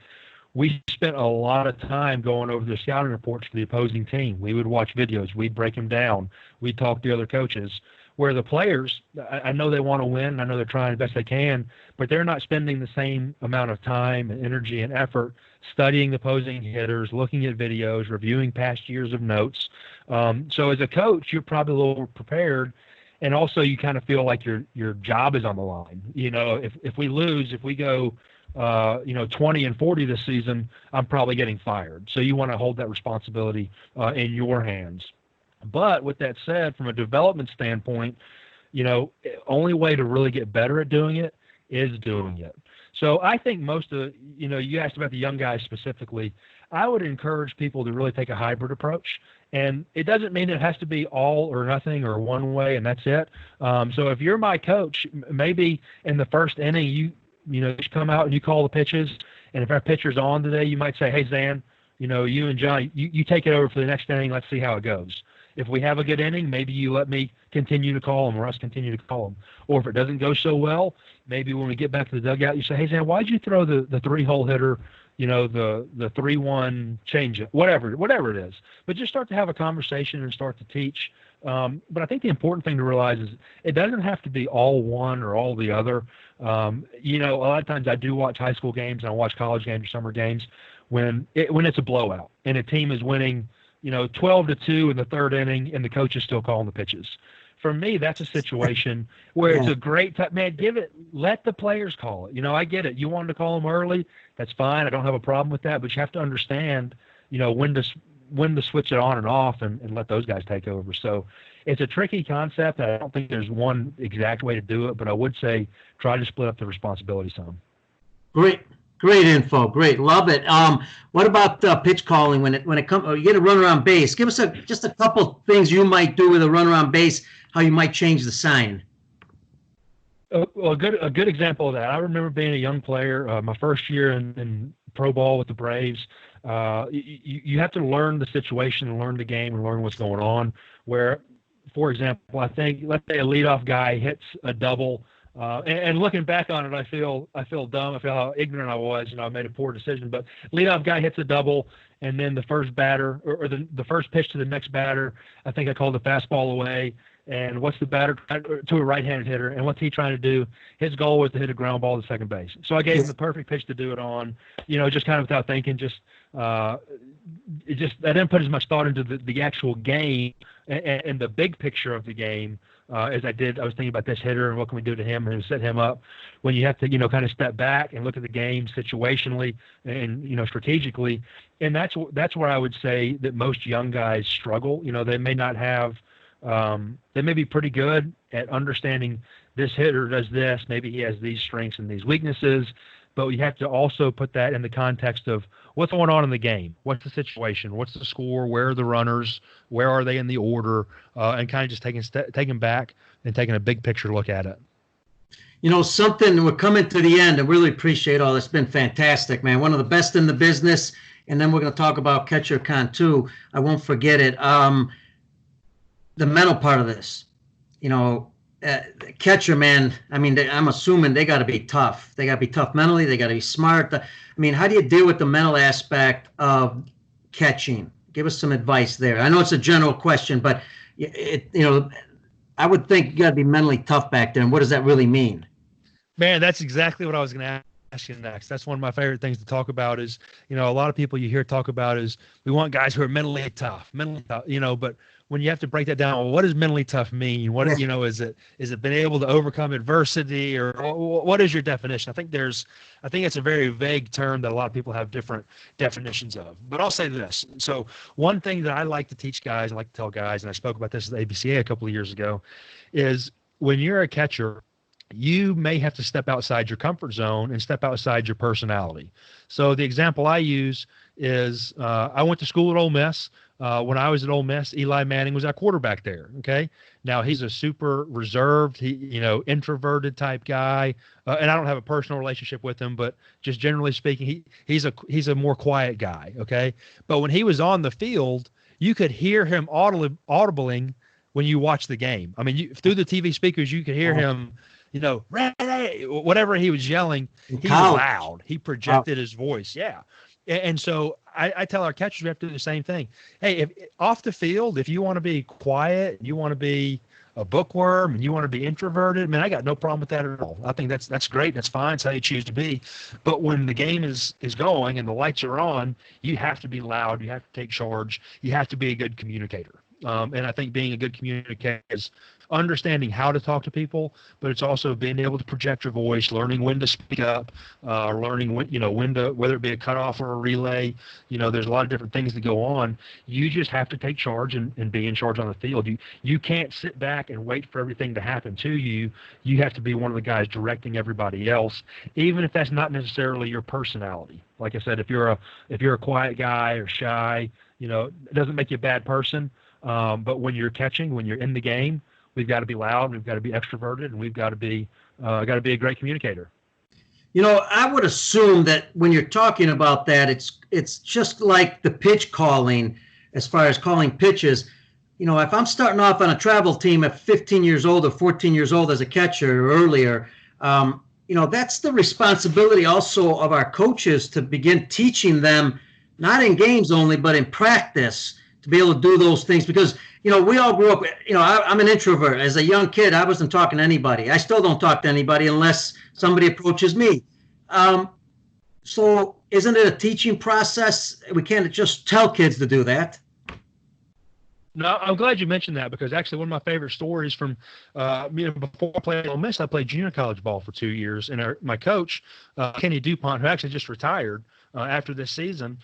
We spent a lot of time going over the scouting reports for the opposing team. We would watch videos. We'd break them down. We'd talk to the other coaches. Where the players, I know they want to win. I know they're trying the best they can, but they're not spending the same amount of time and energy and effort studying the opposing hitters, looking at videos, reviewing past years of notes. So as a coach, you're probably a little prepared, and also you kind of feel like your job is on the line. If we lose, if we go 20-40 this season, I'm probably getting fired. So you want to hold that responsibility in your hands. But with that said, from a development standpoint, only way to really get better at doing it is doing it. So I think most of you asked about the young guys specifically. I would encourage people to really take a hybrid approach. And it doesn't mean it has to be all or nothing or one way and that's it. So if you're my coach, maybe in the first inning, you come out and you call the pitches. And if our pitcher's on today, you might say, hey, Zan, you and John, you take it over for the next inning. Let's see how it goes. If we have a good inning, maybe you let me continue to call them or us continue to call them. Or if it doesn't go so well, maybe when we get back to the dugout, you say, hey, Zan, why'd you throw the three-hole hitter, the 3-1 change it, whatever it is. But just start to have a conversation and start to teach. But I think the important thing to realize is it doesn't have to be all one or all the other. A lot of times I do watch high school games and I watch college games or summer games when it's a blowout and a team is winning 12-2 in the third inning, and the coach is still calling the pitches. for me, that's a situation where it's a great time. Man, let the players call it. I get it. You wanted to call them early. That's fine. I don't have a problem with that, but you have to understand, when to switch it on and off and let those guys take over. So it's a tricky concept. I don't think there's one exact way to do it, but I would say try to split up the responsibility some. Great info. Great. Love it. What about pitch calling when it comes, you get a runner on base? Give us just a couple things you might do with a runner on base, how you might change the sign. Well, a good example of that. I remember being a young player, my first year in pro ball with the Braves. You have to learn the situation and learn the game and learn what's going on. Where, for example, I think, let's say a leadoff guy hits a double. And looking back on it, I feel dumb. I feel how ignorant I was. I made a poor decision. But leadoff guy hits a double, and then the first batter or the first pitch to the next batter, I think I called the fastball away. And what's the batter to a right-handed hitter? And what's he trying to do? His goal was to hit a ground ball to second base. So I gave him the perfect pitch to do it on. Just kind of without thinking. I didn't put as much thought into the actual game and the big picture of the game as I did. I was thinking about this hitter and what can we do to him and set him up. When you have to, kind of step back and look at the game situationally and strategically, and that's where I would say that most young guys struggle. They may not have. They may be pretty good at understanding this hitter does this. Maybe he has these strengths and these weaknesses, but you have to also put that in the context of what's going on in the game. What's the situation? What's the score? Where are the runners? Where are they in the order? And kind of just taking back and taking a big picture look at it. Something, we're coming to the end. I really appreciate all this. It's been fantastic, man. One of the best in the business. And then we're going to talk about Catcher Con too. I won't forget it. The mental part of this, catcher, man, I'm assuming they got to be tough. They got to be tough mentally. They got to be smart. How do you deal with the mental aspect of catching? Give us some advice there. I know it's a general question, but I would think you got to be mentally tough back there. And what does that really mean? Man, that's exactly what I was going to ask you next. That's one of my favorite things to talk about is, a lot of people you hear talk about is we want guys who are mentally tough, but when you have to break that down, well, what does mentally tough mean? What, is it being able to overcome adversity, or what is your definition? I think it's a very vague term that a lot of people have different definitions of, but I'll say this. So one thing that I like to teach guys, I like to tell guys, and I spoke about this at the ABCA a couple of years ago, is when you're a catcher, you may have to step outside your comfort zone and step outside your personality. So the example I use is I went to school at Ole Miss. When I was at Ole Miss, Eli Manning was our quarterback there. Okay. Now he's a super reserved, introverted type guy. And I don't have a personal relationship with him, but just generally speaking, he's a more quiet guy. Okay. But when he was on the field, you could hear him audibling when you watch the game. Through the TV speakers, you could hear him, whatever he was yelling, he was loud. He projected his voice. Yeah. And so I tell our catchers we have to do the same thing. Hey, if off the field, if you want to be quiet, you want to be a bookworm, and you want to be introverted, man, I got no problem with that at all. I think that's great. That's fine. It's how you choose to be. But when the game is going and the lights are on, you have to be loud. You have to take charge. You have to be a good communicator. And I think being a good communicator is understanding how to talk to people, but it's also being able to project your voice, learning when to speak up, learning when to, whether it be a cutoff or a relay, there's a lot of different things that go on. You just have to take charge and be in charge on the field. You can't sit back and wait for everything to happen to you. You have to be one of the guys directing everybody else, even if that's not necessarily your personality. Like I said, if you're a quiet guy or shy, it doesn't make you a bad person. But when you're catching, when you're in the game, we've got to be loud, we've got to be extroverted, and we've got to be a great communicator. I would assume that when you're talking about that, it's just like the pitch calling, as far as calling pitches. If I'm starting off on a travel team at 15 years old or 14 years old as a catcher or earlier, that's the responsibility also of our coaches to begin teaching them, not in games only, but in practice, to be able to do those things. Because, we all grew up, I'm an introvert. As a young kid, I wasn't talking to anybody. I still don't talk to anybody unless somebody approaches me. So isn't it a teaching process? We can't just tell kids to do that. No, I'm glad you mentioned that because actually one of my favorite stories from, before I played Ole Miss, I played junior college ball for 2 years, and my coach, Kenny DuPont, who actually just retired after this season,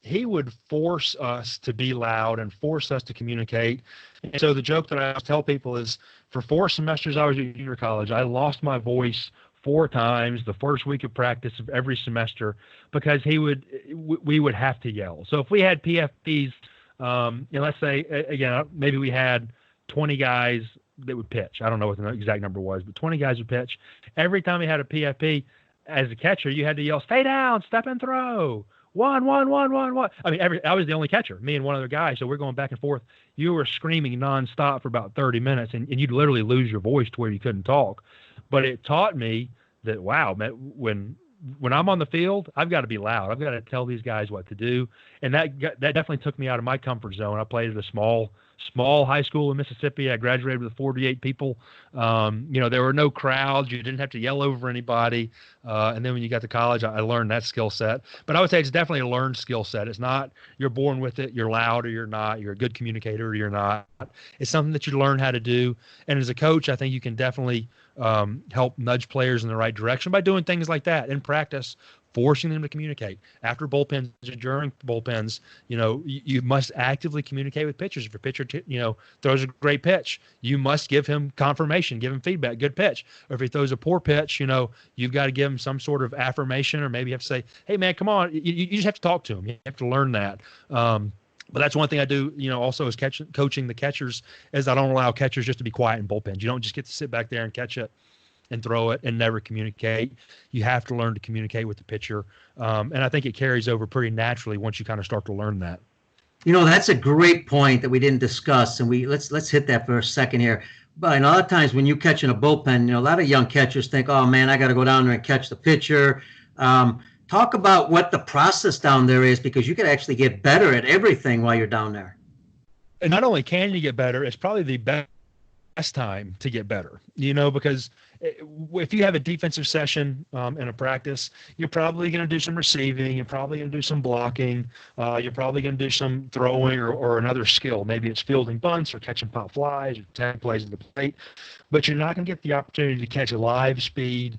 he would force us to be loud and force us to communicate. And so the joke that I always tell people is, for 4 semesters I was at junior college, I lost my voice 4 times the first week of practice of every semester because we would have to yell. So if we had PFPs. Let's say, again, maybe we had 20 guys that would pitch. I don't know what the exact number was, but 20 guys would pitch. Every time we had a PFP, as a catcher, you had to yell, "Stay down, step and throw. 1, 1, 1, 1, 1." I mean, I was the only catcher, me and one other guy, so we're going back and forth. You were screaming nonstop for about 30 minutes, and you'd literally lose your voice to where you couldn't talk. But it taught me that, wow, man, when I'm on the field, I've got to be loud. I've got to tell these guys what to do. And that definitely took me out of my comfort zone. I played at a small high school in Mississippi. I graduated with 48 people. There were no crowds. You didn't have to yell over anybody. And then when you got to college, I learned that skill set. But I would say it's definitely a learned skill set. It's not you're born with it. You're loud or you're not. You're a good communicator or you're not. It's something that you learn how to do. And as a coach, I think you can definitely help nudge players in the right direction by doing things like that in practice, forcing them to communicate. After bullpens, during bullpens, you must actively communicate with pitchers. If your pitcher, throws a great pitch, you must give him confirmation, give him feedback, good pitch. Or if he throws a poor pitch, you've got to give him some sort of affirmation, or maybe you have to say, "Hey man, come on." You just have to talk to him. You have to learn that. But that's one thing I do, also as coaching the catchers, is I don't allow catchers just to be quiet in bullpens. You don't just get to sit back there and catch it and throw it and never communicate. You have to learn to communicate with the pitcher. And I think it carries over pretty naturally once you kind of start to learn that. That's a great point that we didn't discuss, and let's hit that for a second here. But a lot of times when you catch in a bullpen, a lot of young catchers think, "Oh man, I got to go down there and catch the pitcher." Talk about what the process down there is, because you can actually get better at everything while you're down there. And not only can you get better, it's probably the best time to get better, because if you have a defensive session in a practice, you're probably going to do some receiving, you're probably going to do some blocking, you're probably going to do some throwing or another skill. Maybe it's fielding bunts or catching pop flies or tag plays at the plate, but you're not going to get the opportunity to catch a live speed,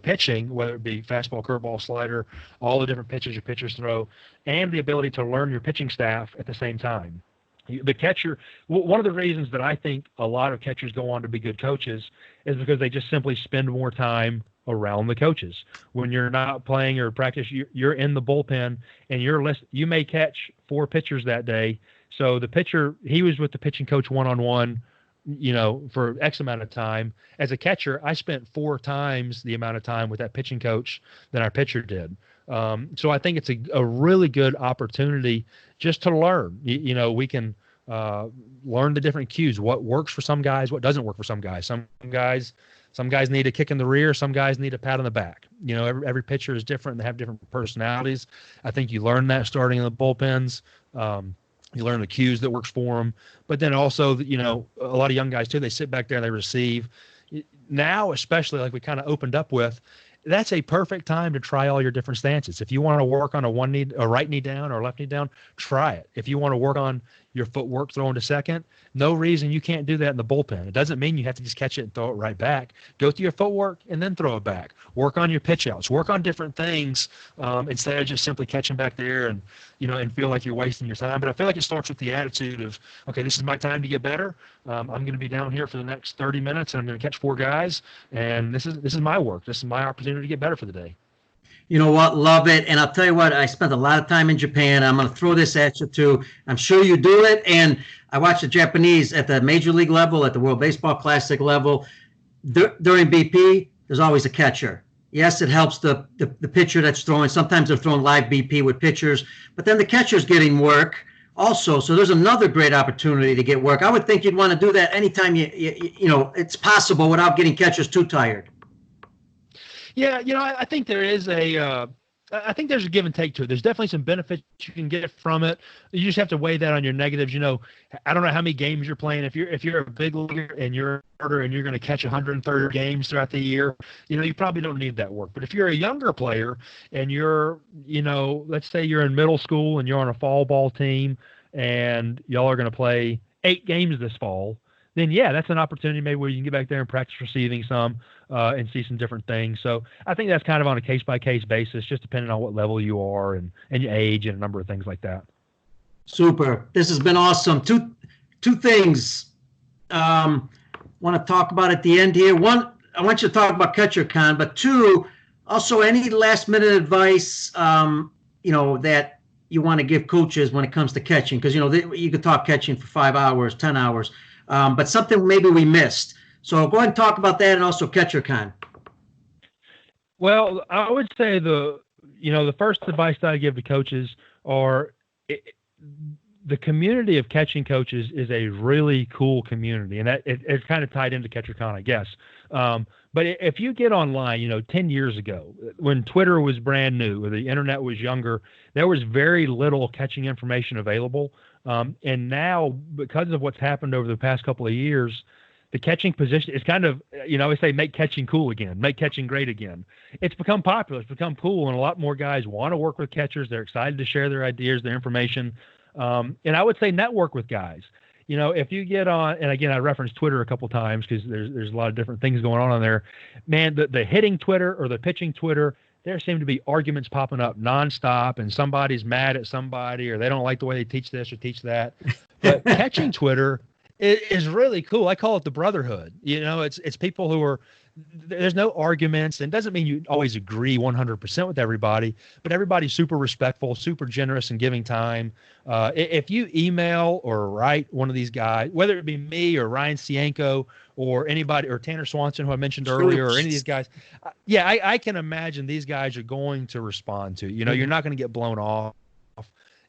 pitching, whether it be fastball, curveball, slider, all the different pitches your pitchers throw, and the ability to learn your pitching staff at the same time. The catcher, one of the reasons that I think a lot of catchers go on to be good coaches is because they just simply spend more time around the coaches. When you're not playing or practice, you're in the bullpen and you may catch 4 pitchers that day. So the pitcher, he was with the pitching coach one-on-one, for X amount of time. As a catcher, I spent 4 times the amount of time with that pitching coach than our pitcher did. So I think it's a really good opportunity just to learn. We can learn the different cues, what works for some guys, what doesn't work for some guys. Some guys need a kick in the rear, some guys need a pat on the back. Every pitcher is different and they have different personalities. I think you learn that starting in the bullpens. You learn the cues that works for them. But then also, a lot of young guys too, they sit back there and they receive. Now, especially like we kind of opened up with, that's a perfect time to try all your different stances. If you want to work on a right knee down or left knee down, try it. If you want to work on your footwork throwing to second, no reason you can't do that in the bullpen. It doesn't mean you have to just catch it and throw it right back. Go through your footwork and then throw it back. Work on your pitch outs. Work on different things instead of just simply catching back there and feel like you're wasting your time. But I feel like it starts with the attitude of, okay, this is my time to get better. I'm going to be down here for the next 30 minutes and I'm going to catch 4 guys. And this is my work. This is my opportunity to get better for the day. You know what? Love it. And I'll tell you what, I spent a lot of time in Japan. I'm going to throw this at you too. I'm sure you do it. And I watch the Japanese at the major league level, at the World Baseball Classic level. During BP, there's always a catcher. Yes, it helps the pitcher that's throwing. Sometimes they're throwing live BP with pitchers, but then the catcher's getting work also. So there's another great opportunity to get work. I would think you'd want to do that anytime it's possible without getting catchers too tired. Yeah, I think there is I think there's a give and take to it. There's definitely some benefits you can get from it. You just have to weigh that on your negatives. I don't know how many games you're playing. If you're a big leaguer and you're going to catch 130 games throughout the year, you probably don't need that work. But if you're a younger player and you're, let's say you're in middle school and you're on a fall ball team and y'all are going to play 8 games this fall, then yeah, that's an opportunity maybe where you can get back there and practice receiving some and see some different things. So I think that's kind of on a case-by-case basis, just depending on what level you are and your age and a number of things like that. Super. This has been awesome. Two things want to talk about at the end here. One, I want you to talk about CatcherCon, but two, also any last-minute advice, that you want to give coaches when it comes to catching, because, you could talk catching for 5 hours, 10 hours, but something maybe we missed. So go ahead and talk about that and also CatcherCon. Well, I would say the first advice that I give to coaches are the community of catching coaches is a really cool community, and that it's kind of tied into CatcherCon, I guess. But if you get online, 10 years ago, when Twitter was brand new, or the internet was younger, there was very little catching information available. And now, because of what's happened over the past couple of years, the catching position is kind of, I always say, make catching cool again, make catching great again. It's become popular, it's become cool, and a lot more guys want to work with catchers. They're excited to share their ideas, their information. And I would say network with guys. If you get on, and again, I referenced Twitter a couple times because there's a lot of different things going on there. Man, the hitting Twitter or the pitching Twitter, there seem to be arguments popping up nonstop, and somebody's mad at somebody, or they don't like the way they teach this or teach that. But catching Twitter is really cool. I call it the brotherhood. It's people who are, there's no arguments, and doesn't mean you always agree 100% with everybody, but everybody's super respectful, super generous, and giving time. If you email or write one of these guys, whether it be me or Ryan Cienko or anybody, or Tanner Swanson, who I mentioned earlier, or any of these guys, I can imagine these guys are going to respond to. You're not going to get blown off.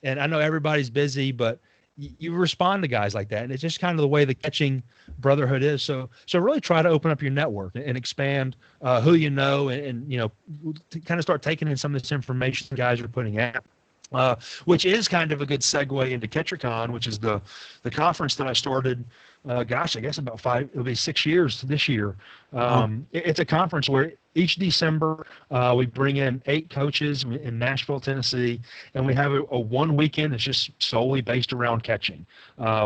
And I know everybody's busy, but you respond to guys like that, and it's just kind of the way the catching brotherhood is. So really try to open up your network and expand who you know, and kind of start taking in some of this information the guys are putting out. Which is kind of a good segue into CatcherCon, which is the conference that I started. I guess it'll be 6 years this year. It's a conference where each December we bring in 8 coaches in Nashville, Tennessee, and we have a one weekend that's just solely based around catching.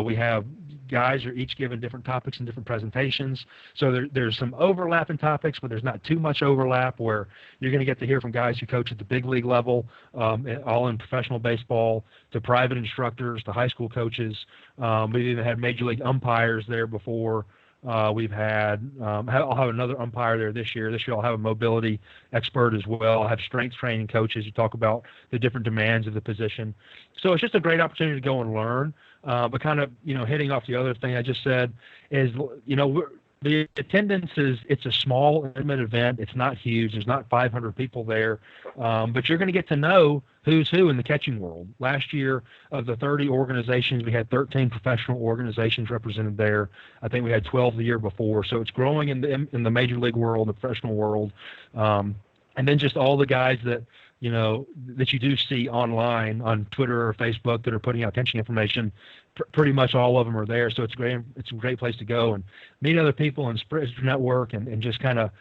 We have guys are each given different topics and different presentations. So there's some overlap in topics, but there's not too much overlap, where you're going to get to hear from guys who coach at the big league level, all in professional baseball, to private instructors, to high school coaches. We've even had major league umpires there before. We've had, I'll have another umpire there this year. This year I'll have a mobility expert as well. I'll have strength training coaches who talk about the different demands of the position. So it's just a great opportunity to go and learn. But kind of, hitting off the other thing I just said is, the attendance it's a small, intimate event. It's not huge. There's not 500 people there. But you're going to get to know who's who in the catching world. Last year, of the 30 organizations, we had 13 professional organizations represented there. I think we had 12 the year before. So it's growing in the major league world, the professional world. And then just all the guys that you do see online on Twitter or Facebook that are putting out catching information. Pretty much all of them are there. So it's great. It's a great place to go and meet other people and spread your network and just kind of,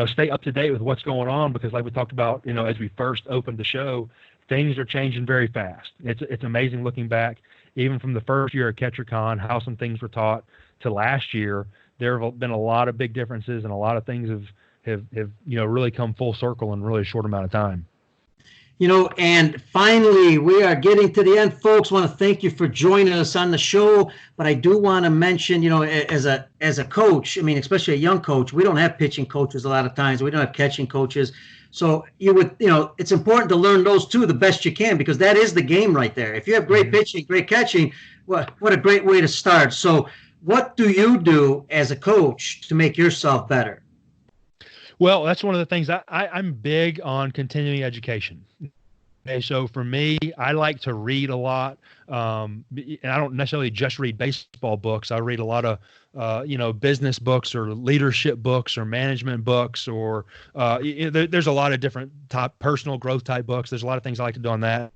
stay up to date with what's going on, because like we talked about, as we first opened the show, things are changing very fast. It's amazing looking back, even from the first year of CatcherCon, how some things were taught to last year. There have been a lot of big differences, and a lot of things have really come full circle in a really short amount of time. And finally, we are getting to the end, folks. I want to thank you for joining us on the show. But I do want to mention, as a coach, especially a young coach, we don't have pitching coaches a lot of times. We don't have catching coaches. So it's important to learn those two the best you can, because that is the game right there. If you have great pitching, great catching, what a great way to start. So what do you do as a coach to make yourself better? Well, that's one of the things I'm big on continuing education. Okay, so for me, I like to read a lot, and I don't necessarily just read baseball books. I read a lot of, business books or leadership books or management books, or there's a lot of different personal growth type books. There's a lot of things I like to do on that.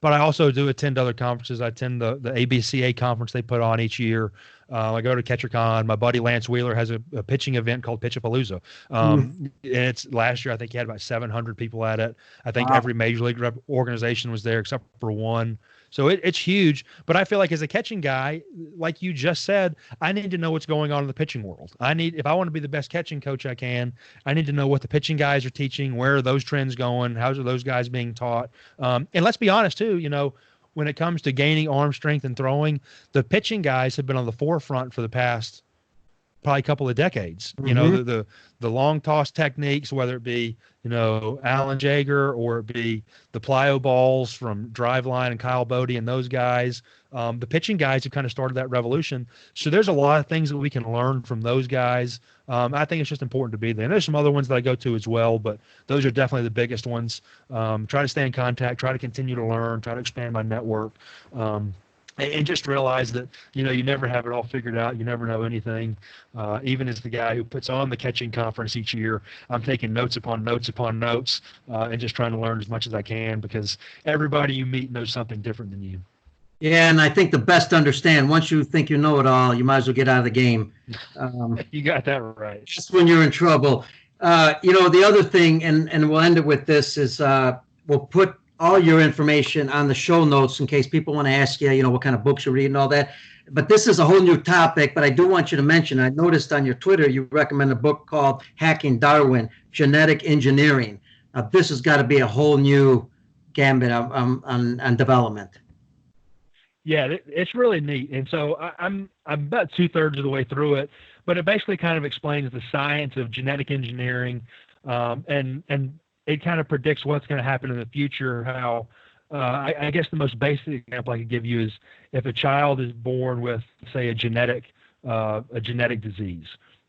But I also do attend other conferences. I attend the ABCA conference they put on each year. I go to CatcherCon. My buddy Lance Wheeler has a pitching event called Pitchapalooza. And it's last year, I think he had about 700 people at it. I think every major league organization was there except for one. So it's huge. But I feel like as a catching guy, like you just said, I need to know what's going on in the pitching world. If I want to be the best catching coach I can, I need to know what the pitching guys are teaching, where are those trends going, how are those guys being taught. And let's be honest too, when it comes to gaining arm strength and throwing, the pitching guys have been on the forefront for the past probably a couple of decades. The long toss techniques, whether it be, Alan Jaeger or it be the plyo balls from Driveline and Kyle Bodie and those guys. The pitching guys have kind of started that revolution. So there's a lot of things that we can learn from those guys. I think it's just important to be there. And there's some other ones that I go to as well, but those are definitely the biggest ones. Try to stay in contact, try to continue to learn, try to expand my network. And just realize that, you never have it all figured out. You never know anything. Even as the guy who puts on the catching conference each year, I'm taking notes upon notes upon notes and just trying to learn as much as I can, because everybody you meet knows something different than you. Yeah, and I think the best to understand, once you think you know it all, you might as well get out of the game. You got that right. Just when you're in trouble. The other thing, and we'll end it with this, is we'll put all your information on the show notes in case people want to ask you, what kind of books you read and all that. But this is a whole new topic, but I do want you to mention, I noticed on your Twitter, you recommend a book called Hacking Darwin, Genetic Engineering. Now, this has got to be a whole new gambit on development. Yeah, it's really neat. And so I'm about 2/3 of the way through it, but it basically kind of explains the science of genetic engineering, and it kind of predicts what's going to happen in the future. How I guess the most basic example I could give you is if a child is born with, say, a genetic disease.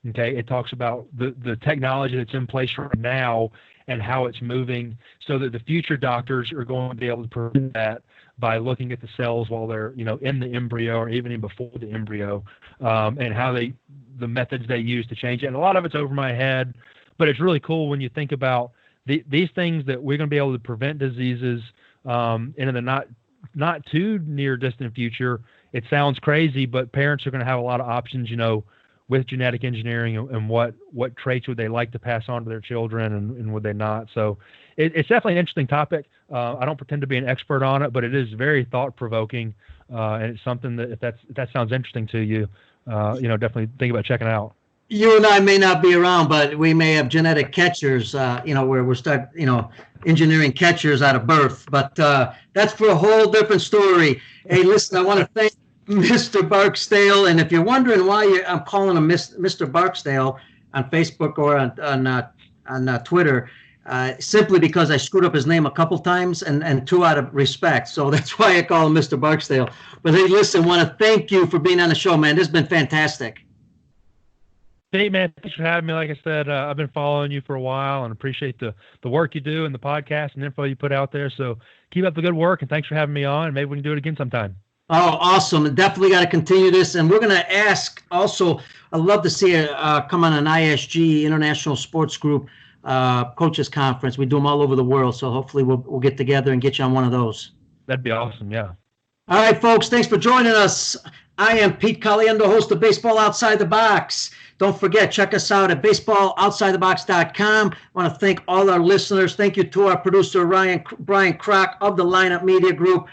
Okay, it talks about the technology that's in place right now and how it's moving, so that the future doctors are going to be able to prevent that by looking at the cells while they're in the embryo or even before the embryo, and how the methods they use to change it. And a lot of it's over my head, but it's really cool when you think about these things that we're going to be able to prevent diseases in the not too near distant future. It sounds crazy, but parents are going to have a lot of options, with genetic engineering, and what traits would they like to pass on to their children, and would they not. So it's definitely an interesting topic. I don't pretend to be an expert on it, but it is very thought-provoking, and it's something that if that sounds interesting to you, definitely think about checking out. You and I may not be around, but we may have genetic catchers, where we'll start, engineering catchers out of birth. But that's for a whole different story. Hey, listen, I want to thank Mr. Barksdale. And if you're wondering why I'm calling him Mr. Barksdale on Facebook or on Twitter, simply because I screwed up his name a couple times, and two out of respect. So that's why I call him Mr. Barksdale. But hey, listen, I want to thank you for being on the show, man. This has been fantastic. Hey, man, thanks for having me. Like I said, I've been following you for a while and appreciate the work you do and the podcast and info you put out there. So keep up the good work, and thanks for having me on. Maybe we can do it again sometime. Oh, awesome. Definitely got to continue this. And we're going to ask also, I'd love to see you come on an ISG, International Sports Group Coaches Conference. We do them all over the world. So hopefully we'll get together and get you on one of those. That'd be awesome. Yeah. All right, folks. Thanks for joining us. I am Pete Caliendo, host of Baseball Outside the Box. Don't forget, check us out at baseballoutsidethebox.com. I want to thank all our listeners. Thank you to our producer, Brian Kroc of the Lineup Media Group.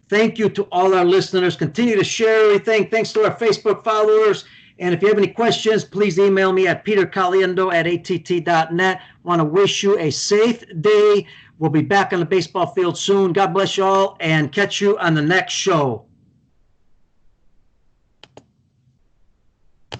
Thank you to all our listeners. Continue to share everything. Thanks to our Facebook followers. And if you have any questions, please email me at petercaliendo@att.net. Want to wish you a safe day. We'll be back on the baseball field soon. God bless you all, and catch you on the next show.